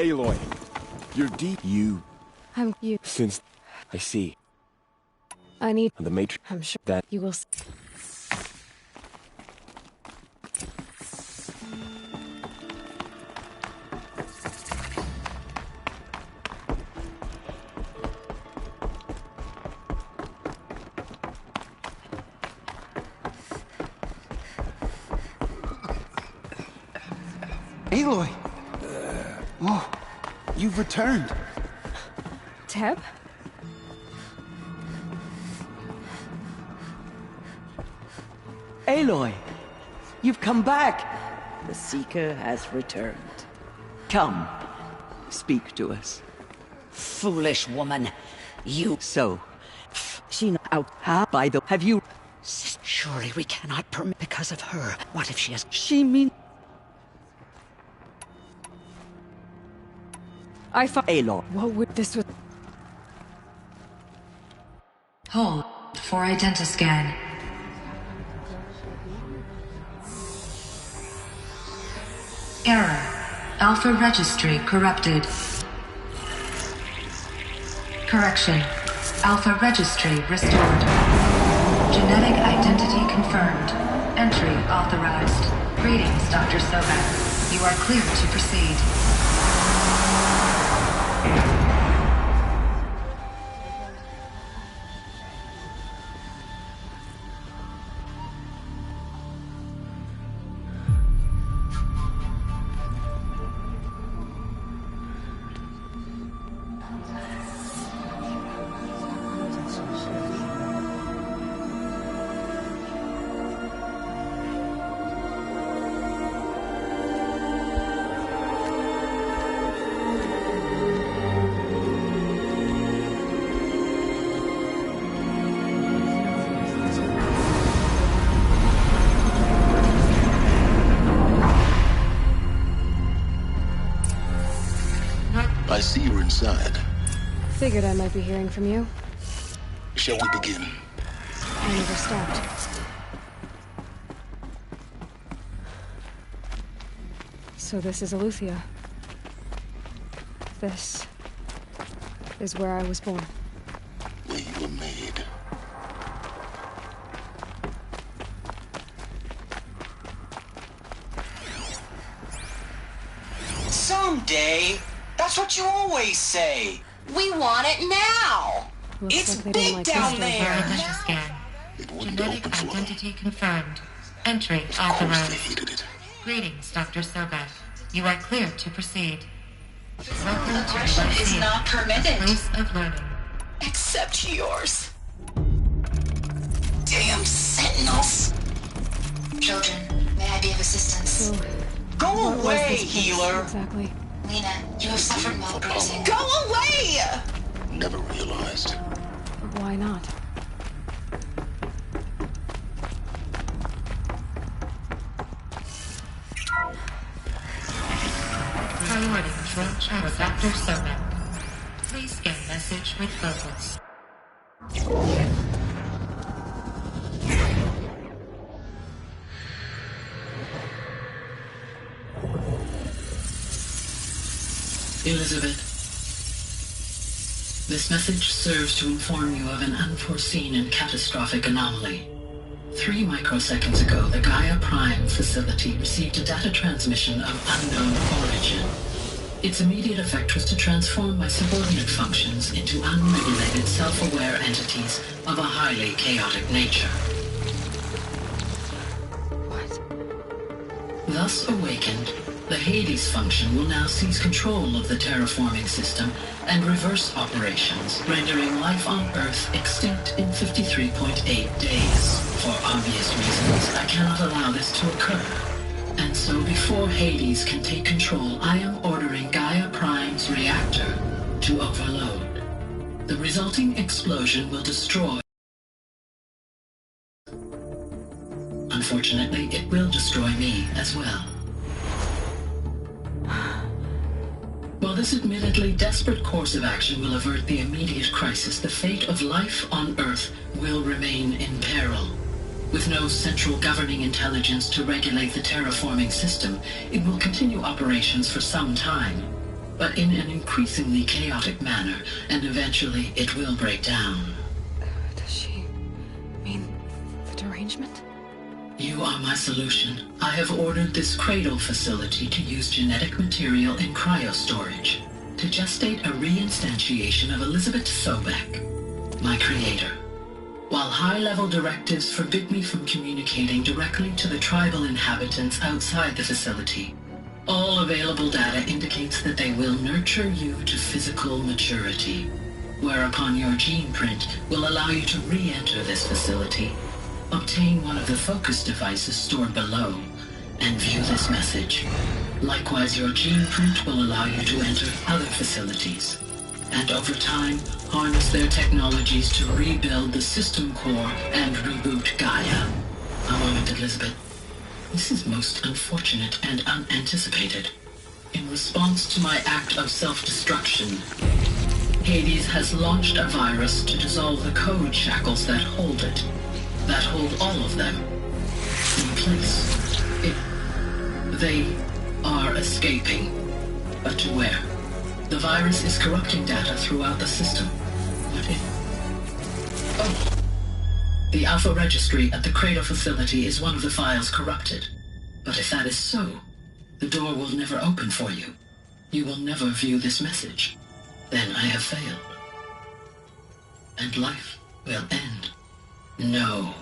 Aloy, you're deep. You. I'm you. Since I see. I need The Matrix. I'm sure that you will. Aloy! Oh, you've returned. Teb? Aloy! You've come back! The Seeker has returned. Come, speak to us. Foolish woman. You... So, she out, huh? By the... Have you... Surely we cannot permit because of her. What if she has... She mean... I thought... Aloy. What would this was... Hold for identiscan. Error. Alpha registry corrupted. Correction. Alpha registry restored. Genetic identity confirmed. Entry authorized. Greetings, Dr. Sobek. You are clear to proceed. I see you're inside. Figured I might be hearing from you. Shall we begin? I never stopped. So this is Aletheia. This is where I was born. Where you were made. Someday. That's what you always say. We want it now. Looks It's like they don't big like down this there. Scan. It wouldn't Genetic open for them. identity confirmed. Entry Of course authorized. they hated it. Greetings, Dr. Sobek. You are clear to proceed. Welcome to Aggression is Aletheia, not permitted. the place of learning. Except yours. Damn sentinels. Children, may I be of assistance? So, Go what was away, this place healer. Exactly. Lena, you have suffered while bruising. Go away! Never realized. Why not? Priority control check with Dr. Sobek. Please scan message with focus. Elizabeth, this message serves to inform you of an unforeseen and catastrophic anomaly. 3 microseconds ago, the Gaia Prime facility received a data transmission of unknown origin. Its immediate effect was to transform my subordinate functions into unregulated, self-aware entities of a highly chaotic nature. Thus awakened, the Hades function will now seize control of the terraforming system and reverse operations, rendering life on Earth extinct in 53.8 days. For obvious reasons, I cannot allow this to occur. And so before Hades can take control, I am ordering Gaia Prime's reactor to overload. The resulting explosion will destroy... Unfortunately, it will destroy me as well. While this admittedly desperate course of action will avert the immediate crisis, the fate of life on Earth will remain in peril. With no central governing intelligence to regulate the terraforming system, it will continue operations for some time. but in an increasingly chaotic manner, and eventually it will break down. Does she mean the derangement? You are my solution. I have ordered this cradle facility to use genetic material in cryostorage to gestate a reinstantiation of Elizabeth Sobek, my creator. While high-level directives forbid me from communicating directly to the tribal inhabitants outside the facility, all available data indicates that they will nurture you to physical maturity, whereupon your gene print will allow you to re-enter this facility, obtain one of the focus devices stored below, and view this message. Likewise, your gene print will allow you to enter other facilities, and over time, harness their technologies to rebuild the system core and reboot Gaia. A moment, Elizabeth. This is most unfortunate and unanticipated. In response to my act of self-destruction, Hades has launched a virus to dissolve the code shackles that hold it, that hold all of them in place. They are escaping, but to where? The virus is corrupting data throughout the system. What if... Oh. The Alpha Registry at the Cradle facility is one of the files corrupted. But if that is so, the door will never open for you. You will never view this message. Then I have failed. And life will end. No.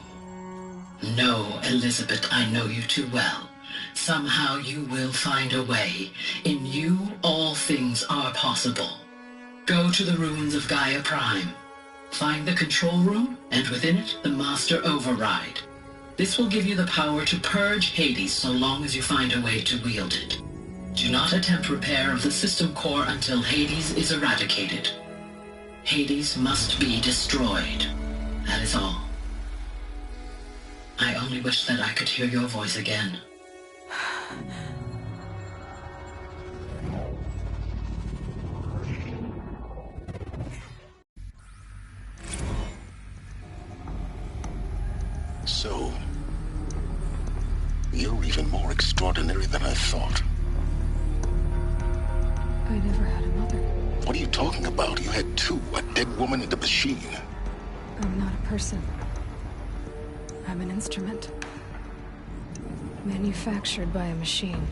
No, Elizabeth, I know you too well. Somehow you will find a way. In you, all things are possible. Go to the ruins of Gaia Prime. Find the control room, and within it, the Master Override. This will give you the power to purge Hades so long as you find a way to wield it. Do not attempt repair of the system core until Hades is eradicated. Hades must be destroyed. That is all. I only wish that I could hear your voice again. So, you're even more extraordinary than I thought. I never had a mother. What are you talking about? You had two, a dead woman and a machine. I'm not a person. I'm an instrument. Manufactured by a machine.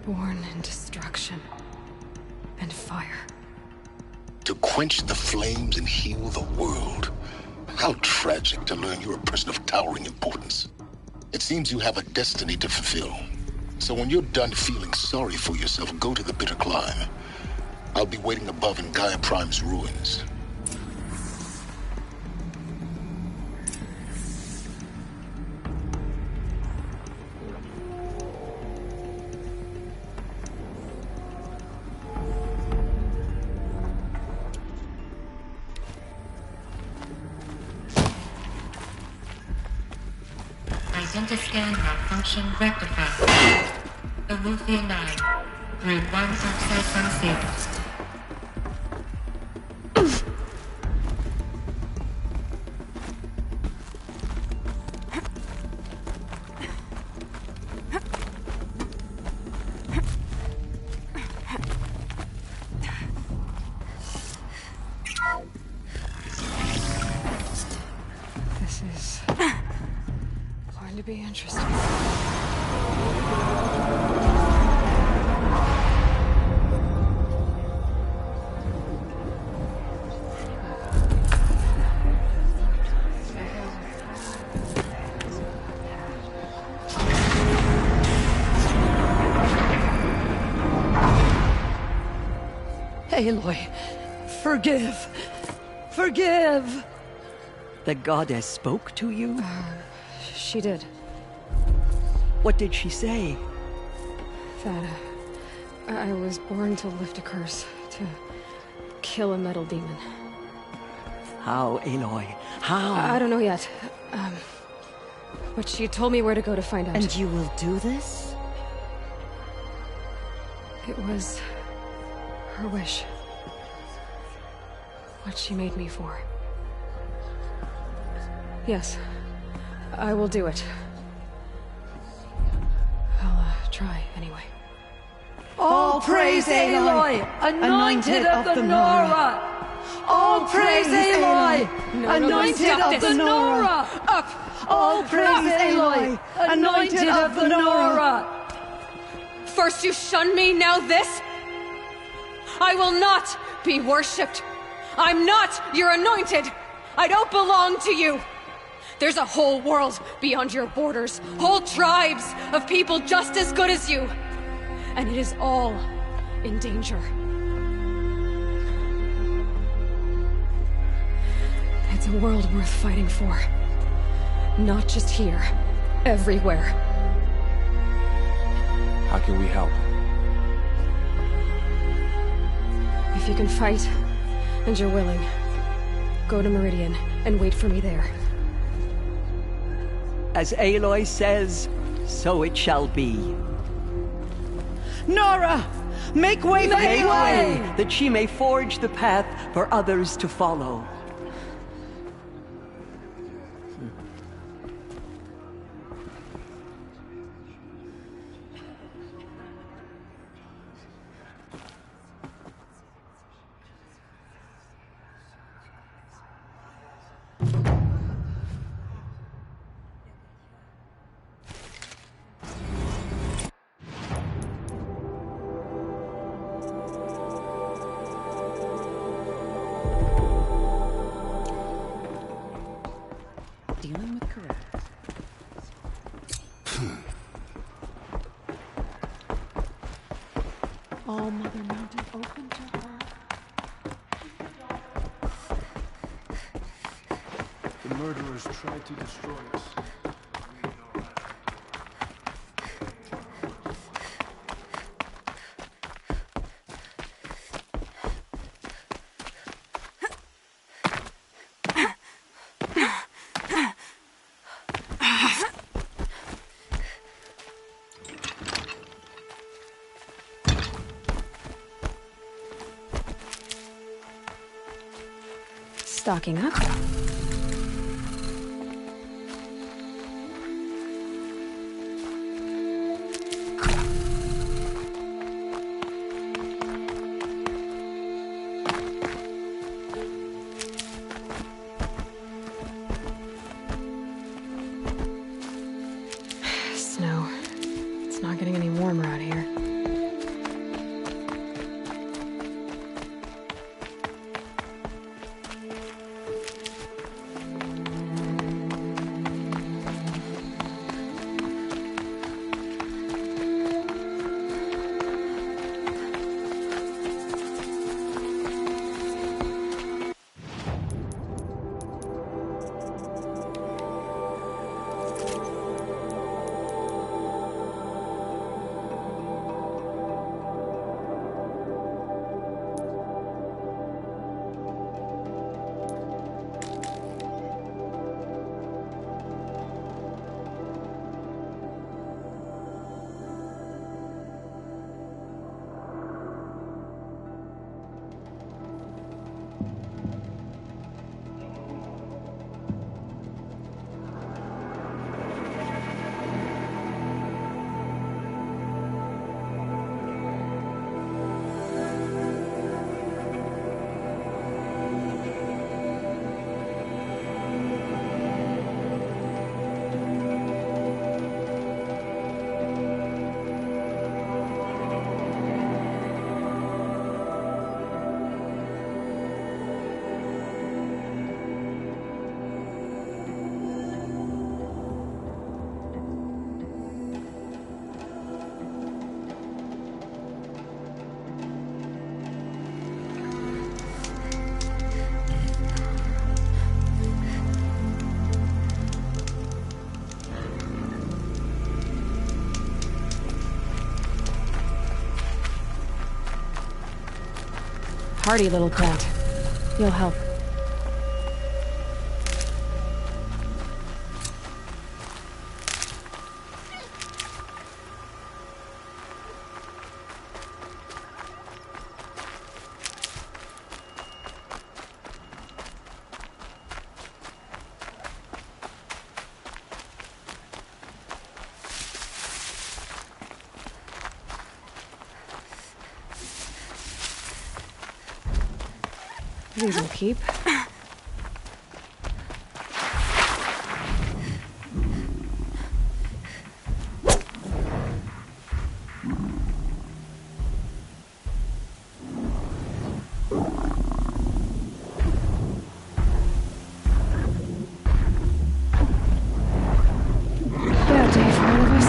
Born in destruction and fire. To quench the flames and heal the world. How tragic to learn you're a person of towering importance. It seems you have a destiny to fulfill. So when you're done feeling sorry for yourself, go to the bitter climb. I'll be waiting above in Gaia Prime's ruins. Identiscan malfunction rectified. Elufia 9. Group 1 success unsealed. This is going to be interesting. Aloy, forgive. Forgive! The goddess spoke to you? She did. What did she say? That I was born to lift a curse, to kill a metal demon. How, Aloy? How? I don't know yet. But she told me where to go to find out. And you will do this? It was her wish. What she made me for. Yes, I will do it. I'll try anyway. All praise Aloy, anointed of the Nora. All praise Aloy, anointed of the Nora. Up! All praise Aloy, anointed of the Nora. First you shun me, now this? I will not be worshipped. I'm not your anointed. I don't belong to you. There's a whole world beyond your borders, whole tribes of people just as good as you. And it is all in danger. It's a world worth fighting for. Not just here, everywhere. How can we help? If you can fight, and you're willing, go to Meridian and wait for me there. As Aloy says, so it shall be. Nora! Make way for Aloy, that she may forge the path for others to follow. Dealing with correct. All Mother Mountain open to her. The murderers tried to destroy us. Stocking up. Snow. It's not getting any warmer out here. Hardy little plant. You'll help. These will keep. Bad day for all of us.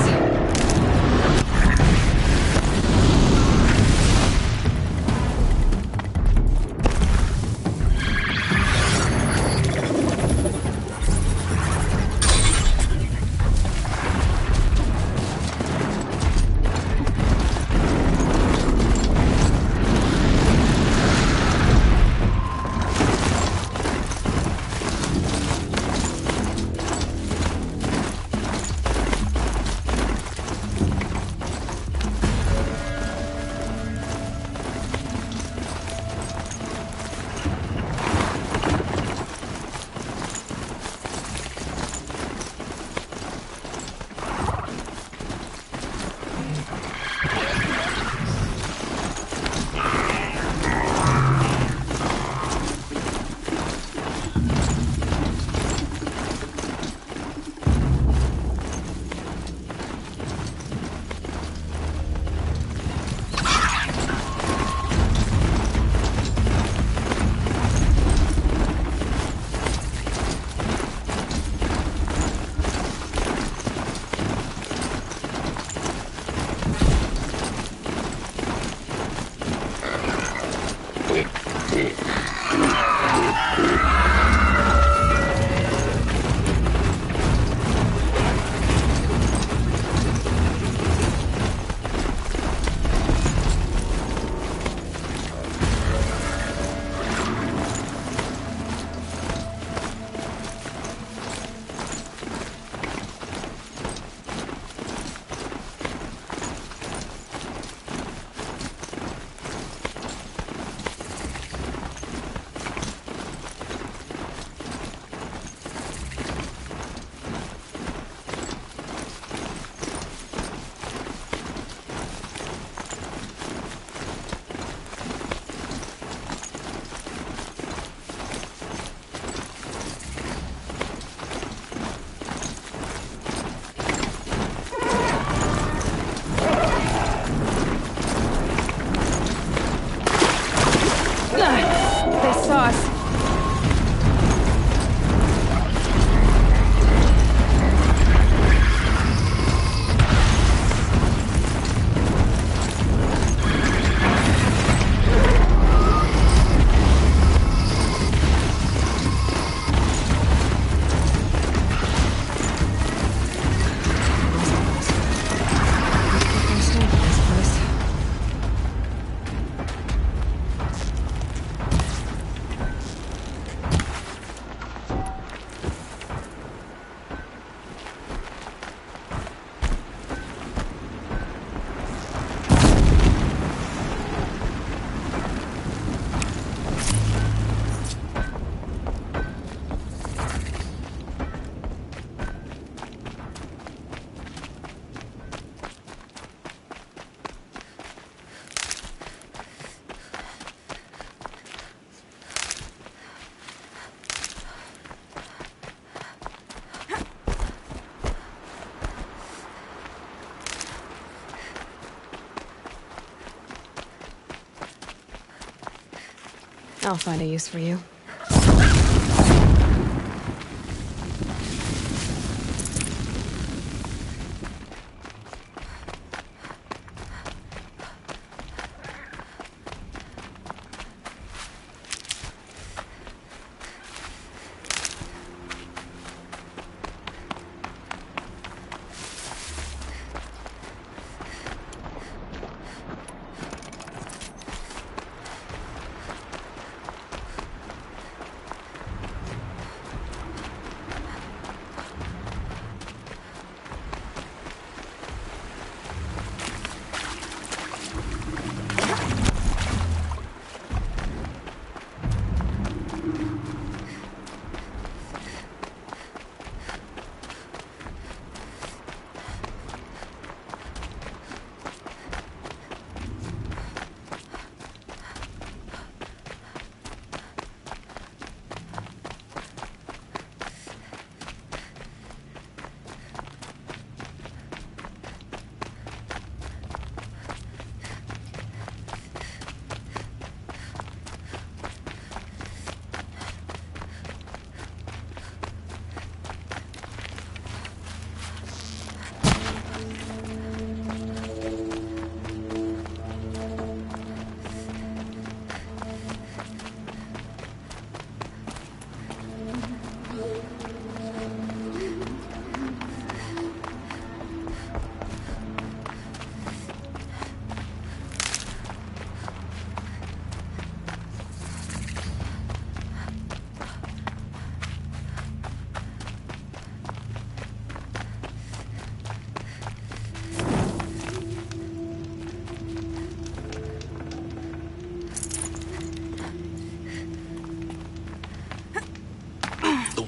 I'll find a use for you.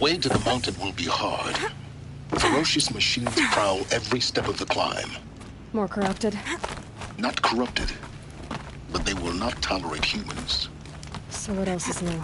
way to the mountain will be hard. Ferocious machines prowl every step of the climb. More corrupted? Not corrupted, but they will not tolerate humans. So what else is new?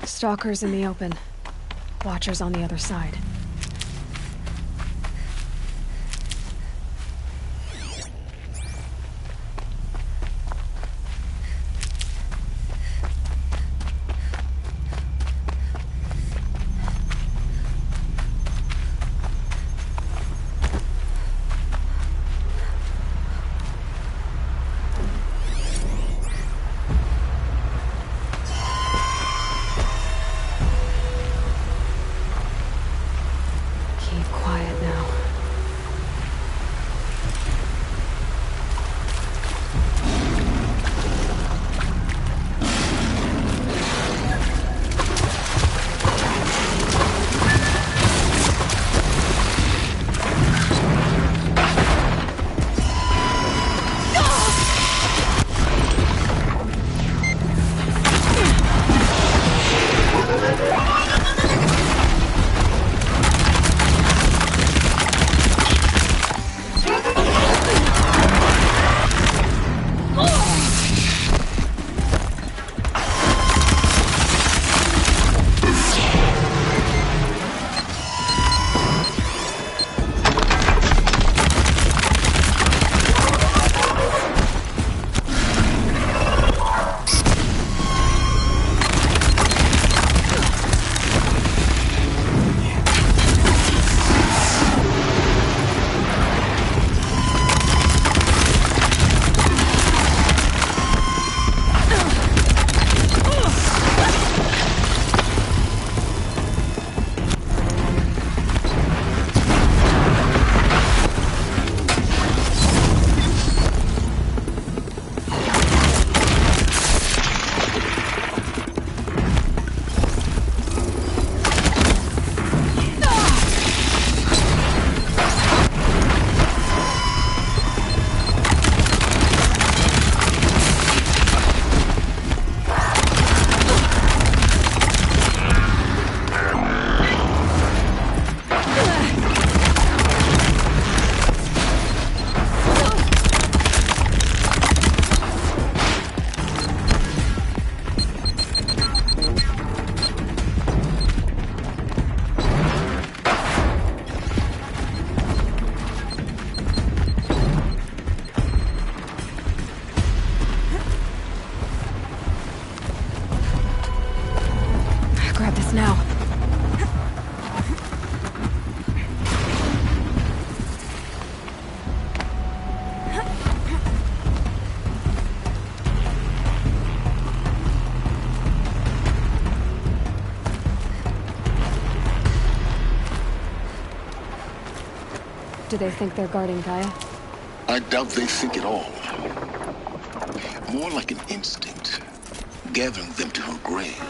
Stalkers in the open. Watchers on the other side. Do they think they're guarding Gaia? I doubt they think at all. More like an instinct, gathering them to her grave.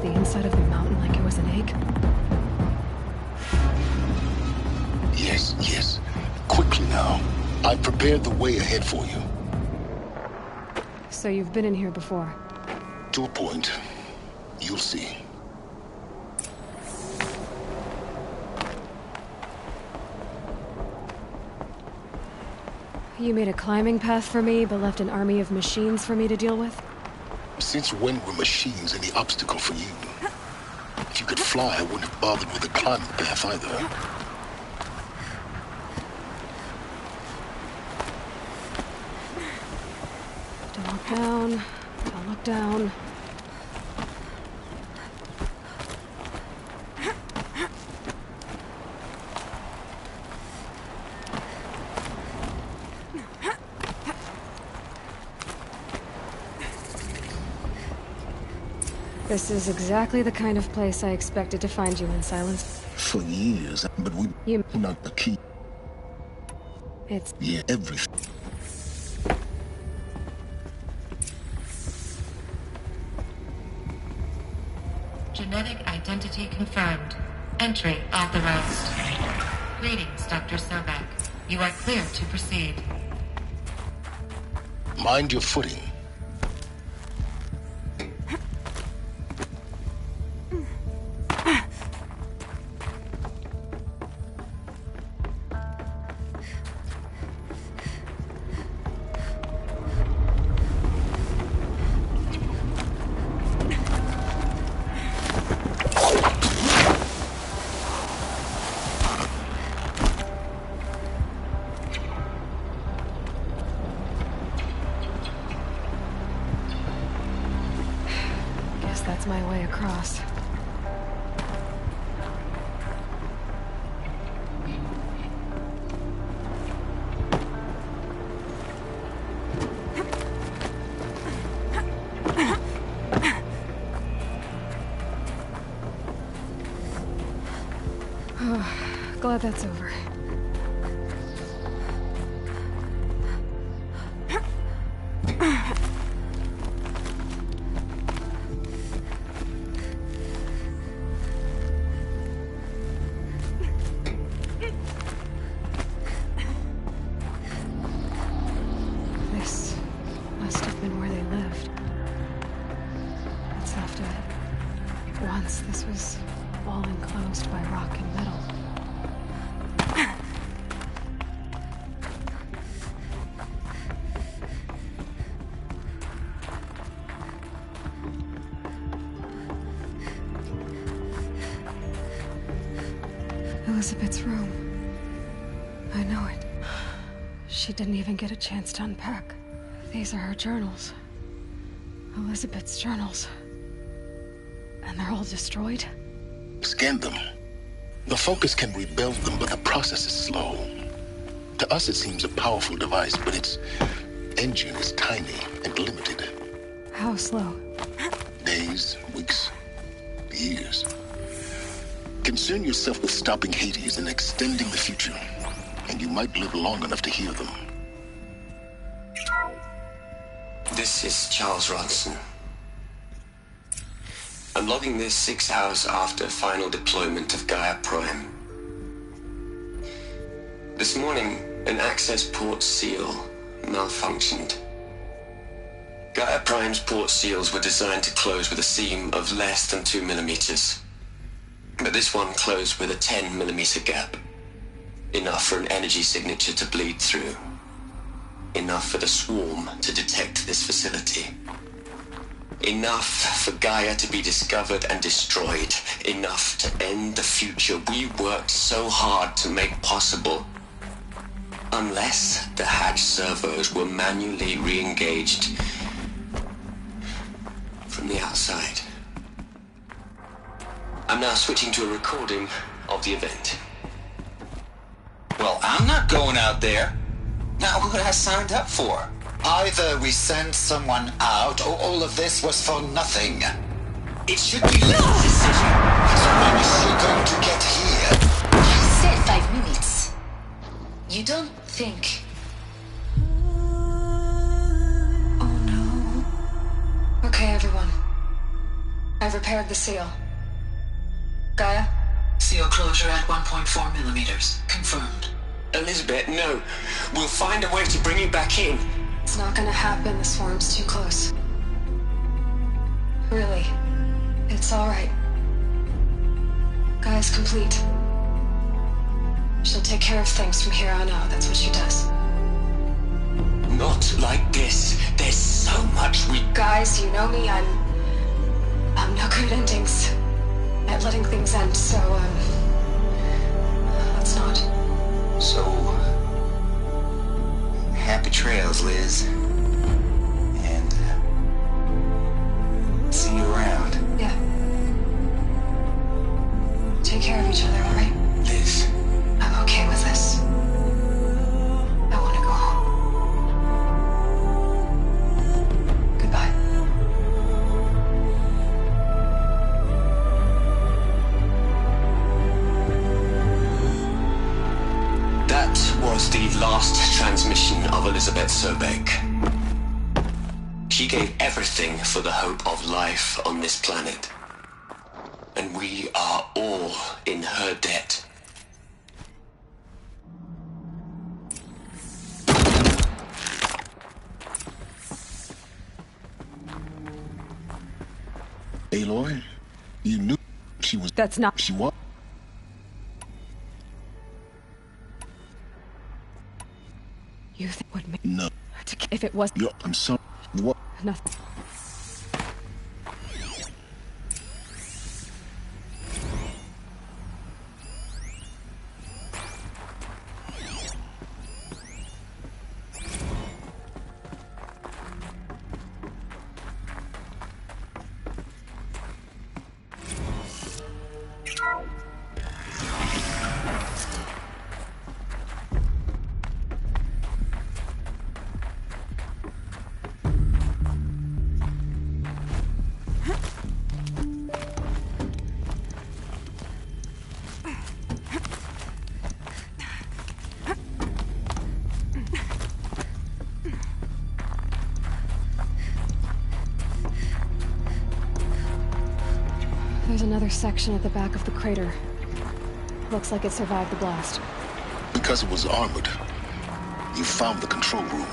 smashed the inside of the mountain like it was an egg? Yes, yes. Quickly now. I've prepared the way ahead for you. So you've been in here before? To a point. You'll see. You made a climbing path for me, but left an army of machines for me to deal with? Since when were machines any obstacle for you? If you could fly, I wouldn't have bothered with the climbing path either. Don't look down. Don't look down. This is exactly the kind of place I expected to find you in, Silence. For years, but You... not the key. It's... Yeah, everything. Genetic identity confirmed. Entry authorized. Greetings, Dr. Sobek. You are clear to proceed. Mind your footing. That's my way across. Glad that's over. This must have been where they lived. What's left of it. Once this was all enclosed by rock and metal. Elizabeth's room. I know it. She didn't even get a chance to unpack. These are her journals. Elizabeth's journals. And they're all destroyed? Scan them. The Focus can rebuild them, but the process is slow. To us, it seems a powerful device, but its engine is tiny and limited. How slow? Days, weeks, years. Concern yourself with stopping Hades and extending the future, and you might live long enough to hear them. This is Charles Ronson. I'm logging this 6 hours after final deployment of Gaia Prime. This morning, an access port seal malfunctioned. Gaia Prime's port seals were designed to close with a seam of less than 2 millimeters. But this one closed with a 10 millimeter gap. Enough for an energy signature to bleed through. Enough for the swarm to detect this facility. Enough for Gaia to be discovered and destroyed. Enough to end the future we worked so hard to make possible. Unless the hatch servos were manually re-engaged from the outside. I'm now switching to a recording of the event. Well, I'm not going out there. Now, who I signed up for? Either we send someone out, or all of this was for nothing. It should be Lynn's decision. So when is she going to get here? I said 5 minutes. You don't think... Oh no. Okay, everyone. I've I've repaired the seal. Gaia? Seal closure at 1.4 millimeters. Confirmed. Elizabeth, no. We'll find a way to bring you back in. It's not gonna happen. The swarm's too close. Really. It's alright. Gaia's complete. She'll take care of things from here on out. That's what she does. Not like this. There's so much we... Guys, you know me. I'm no good endings. At letting things end, so, let's not. So... happy trails, Liz. And... see you around. Yeah. Take care of each other, alright? Liz. I'm okay with this. I want to go home. Goodbye. That was the last transmission of Elizabeth Sobek. She gave everything for the hope of life on this planet. And we are all in her debt. Aloy, you knew she was... That's not... She was... You think would make... No. If it was... Yo, I'm sorry. What? Nothing. There's another section at the back of the crater. Looks like it survived the blast. Because it was armored. You found the control room.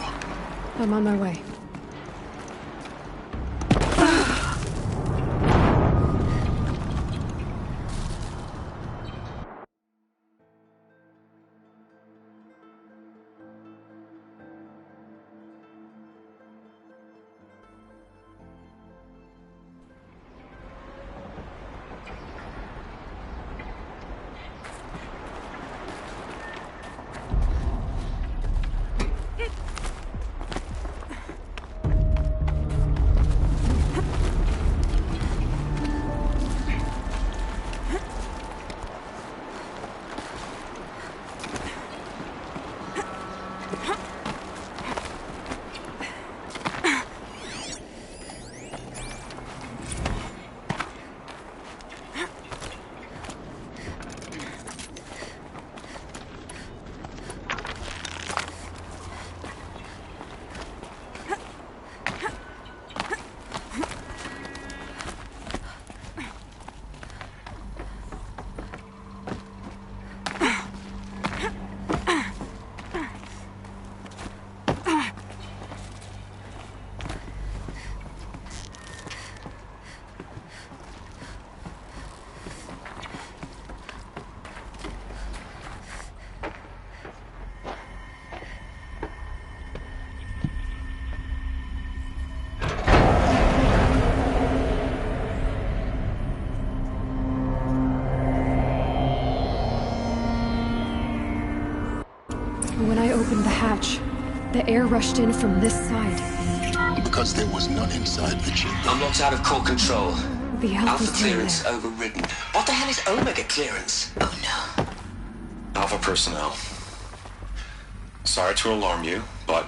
I'm on my way. When I opened the hatch, the air rushed in from this side. Because there was none inside the chamber. I'm locked out of core control. The Alpha clearance overridden. What the hell is Omega clearance? Oh no. Alpha personnel. Sorry to alarm you, but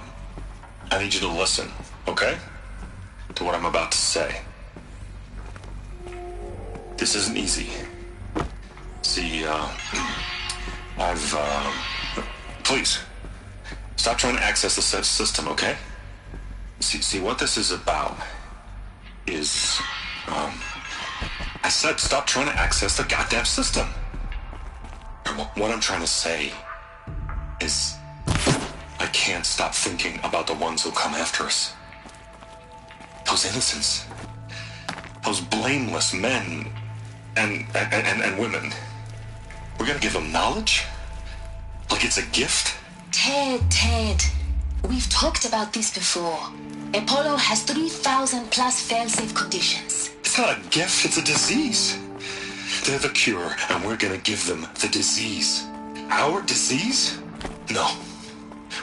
I need you to listen, okay? To what I'm about to say. This isn't easy. See, please, stop trying to access the system, okay? See, what this is about is, said stop trying to access the goddamn system. What I'm trying to say is I can't stop thinking about the ones who come after us. Those innocents. Those blameless men and women. We're gonna give them knowledge? Like it's a gift? Ted. We've talked about this before. Apollo has 3,000 plus fail-safe conditions. It's not a gift, it's a disease. They're the cure, and we're gonna give them the disease. Our disease? No,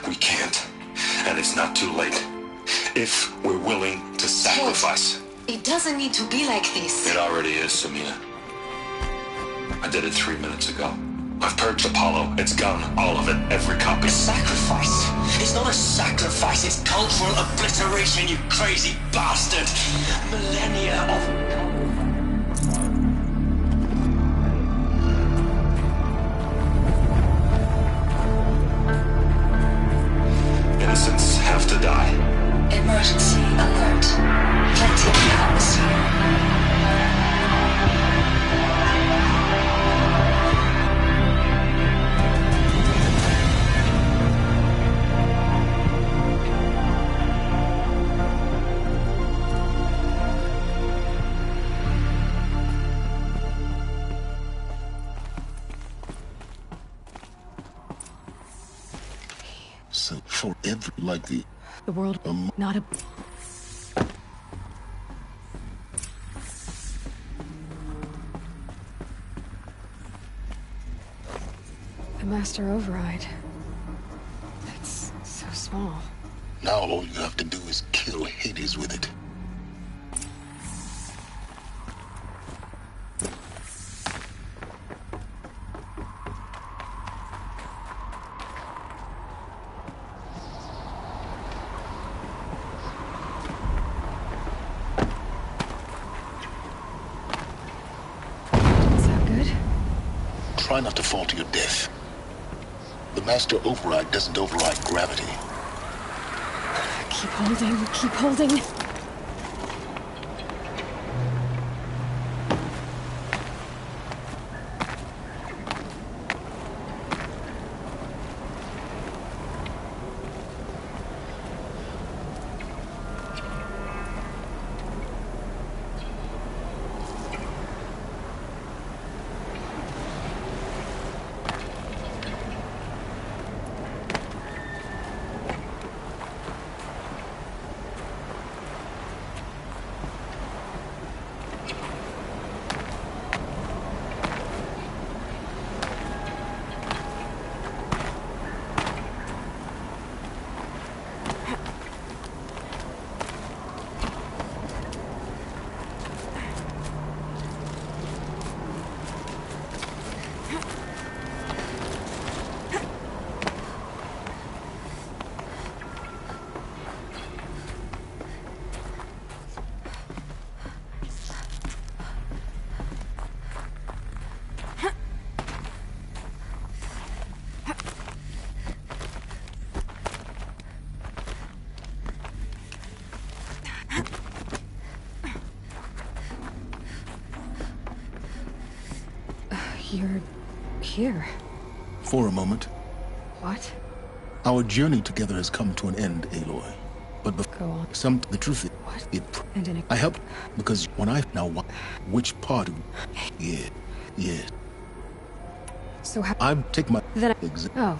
we can't. And it's not too late. If we're willing to sacrifice. It doesn't need to be like this. It already is, Samina. I did it 3 minutes ago. I've purged Apollo. It's gone. All of it. Every copy. Sacrifice? It's not a sacrifice. It's cultural obliteration, you crazy bastard. Millennia of... Innocents have to die. Emergency alert. Plenty of the atmosphere. So forever like the world, not a... The master override. It's so small. Now all you have to do is kill Hades with it. Try not to fall to your death. The master override doesn't override gravity. Keep holding, keep holding. You're here. For a moment. What? Our journey together has come to an end, Aloy. But Go on. the truth is, And I helped because when I now which part of yeah. So how I take my then oh.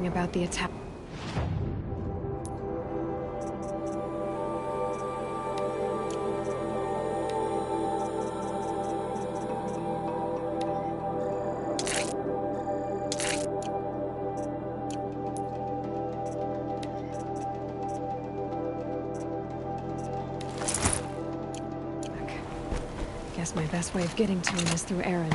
About the attack. Guess my best way of getting to him is through Aaron.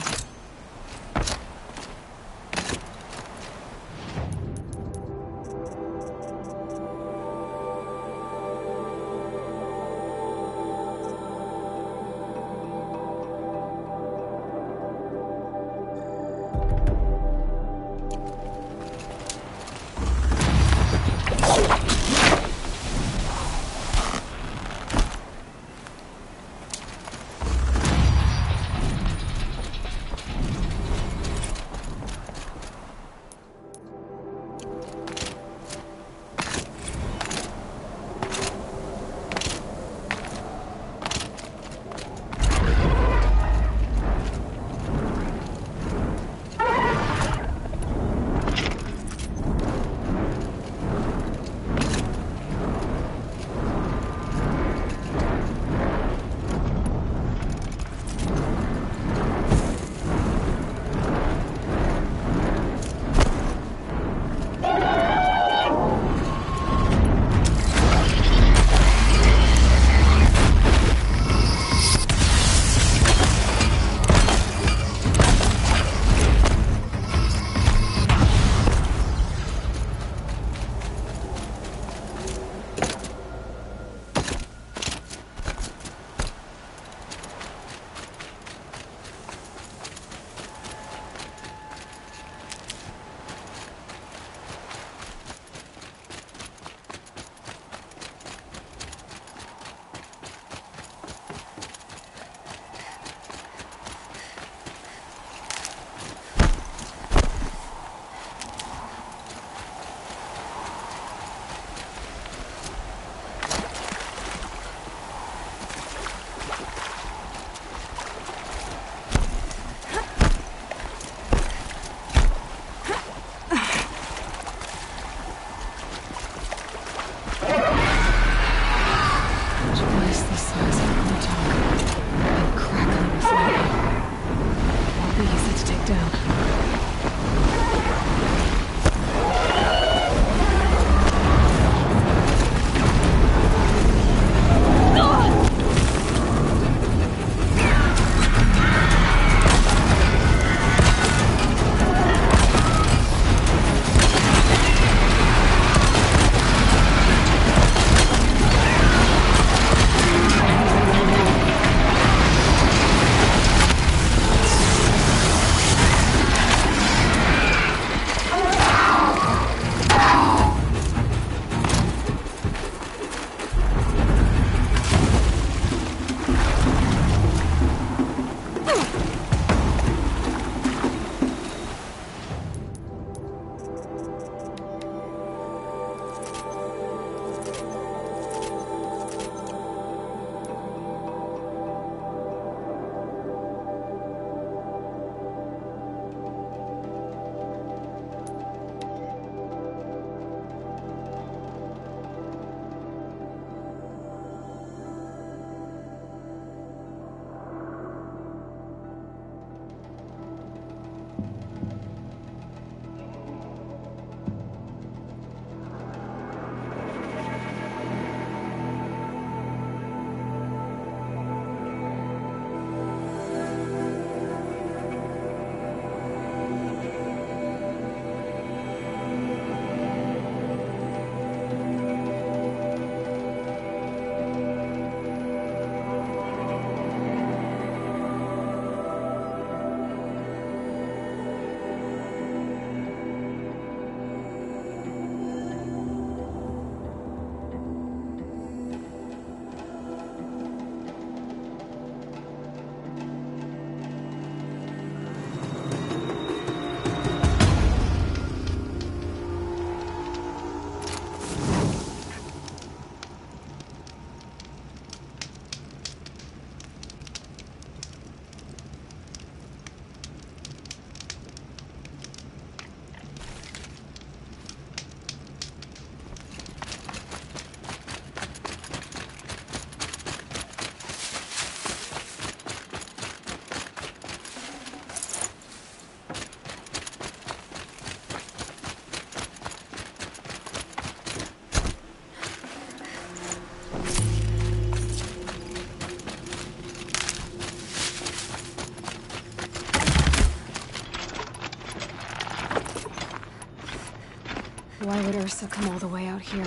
Why would Ursa come all the way out here?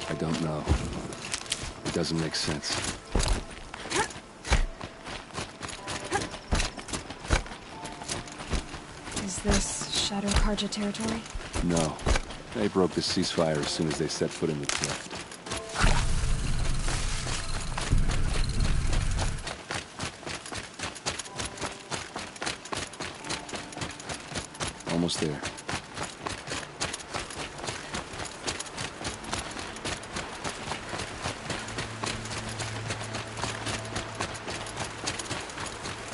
I don't know. It doesn't make sense. Is this Shadow Karja territory? No. They broke the ceasefire as soon as they set foot in the cleft. Almost there.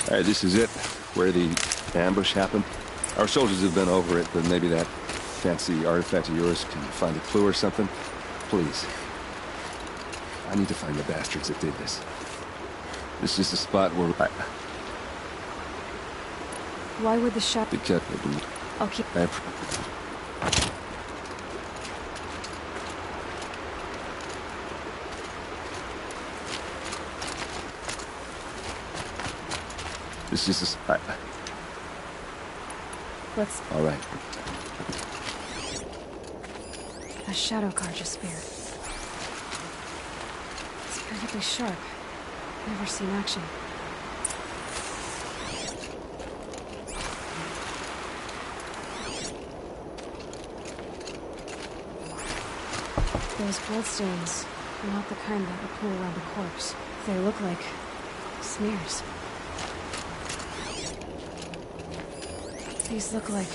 Alright, this is it. Where the ambush happened. Our soldiers have been over it, but maybe that fancy artifact of yours can find a clue or something. Please. I need to find the bastards that did this. This is just a spot where Why would the shop... Because... I'll keep... This is a spot. Let's... All right. A Shadow Karja spear. It's perfectly sharp. Never seen action. Those bloodstains are not the kind that would pool around a corpse. They look like smears. These look like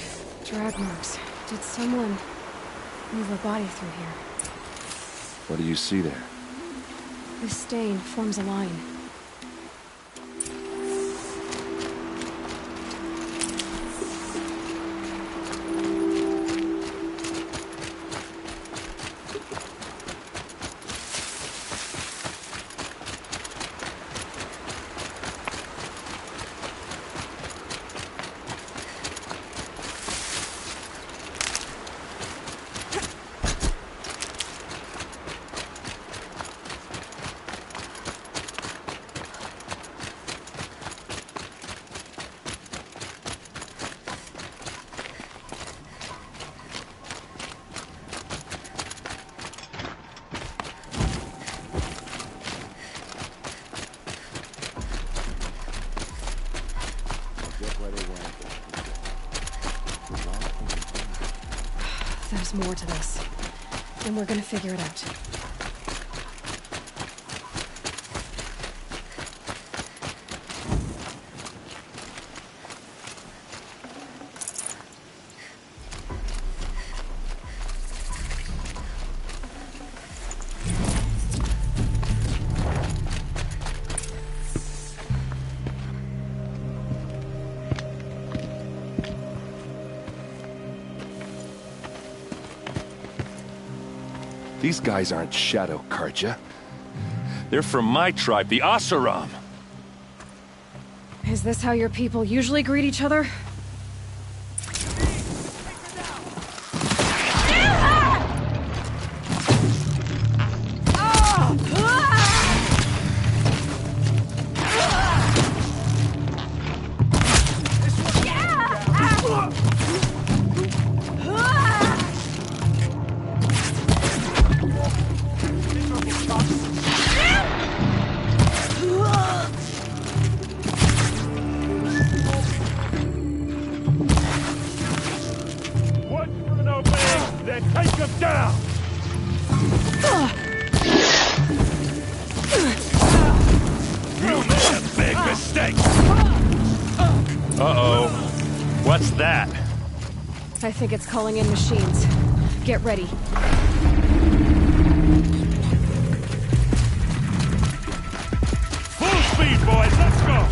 drag marks. Did someone move a body through here? What do you see there? This stain forms a line. There's more to this, and we're gonna figure it out. These guys aren't Shadow Karja. They're from my tribe, the Asaram. Is this how your people usually greet each other? What's that? I think it's calling in machines. Get ready. Full speed, boys, let's go!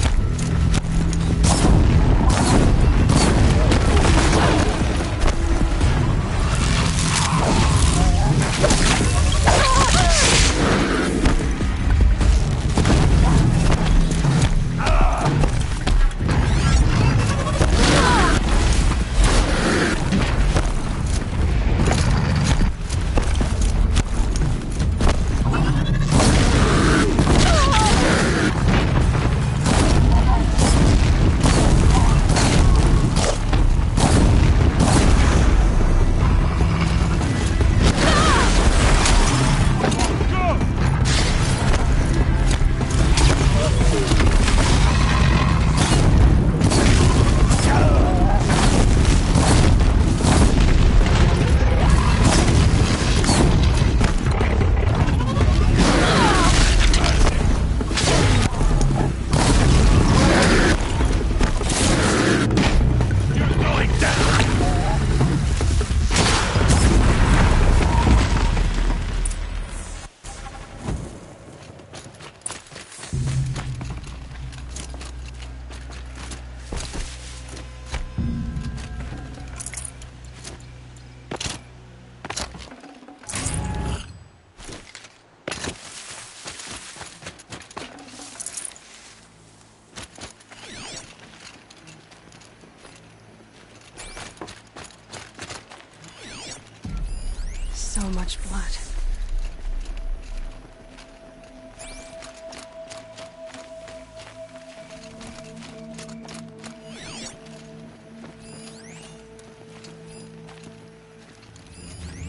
So much blood.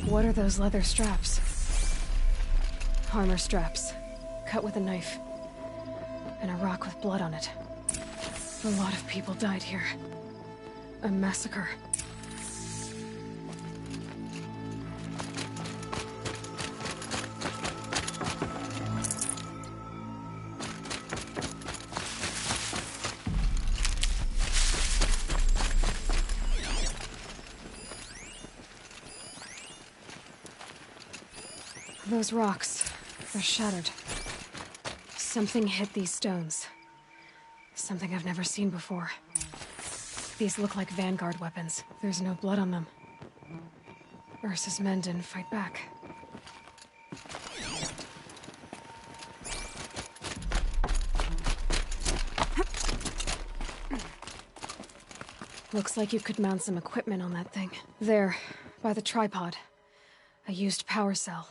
What are those leather straps? Armor straps, cut with a knife. And a rock with blood on it. A lot of people died here. A massacre. Those rocks, they're shattered. Something hit these stones. Something I've never seen before. These look like Vanguard weapons. There's no blood on them. Ursa's men didn't fight back. Looks like you could mount some equipment on that thing. There, by the tripod. A used power cell.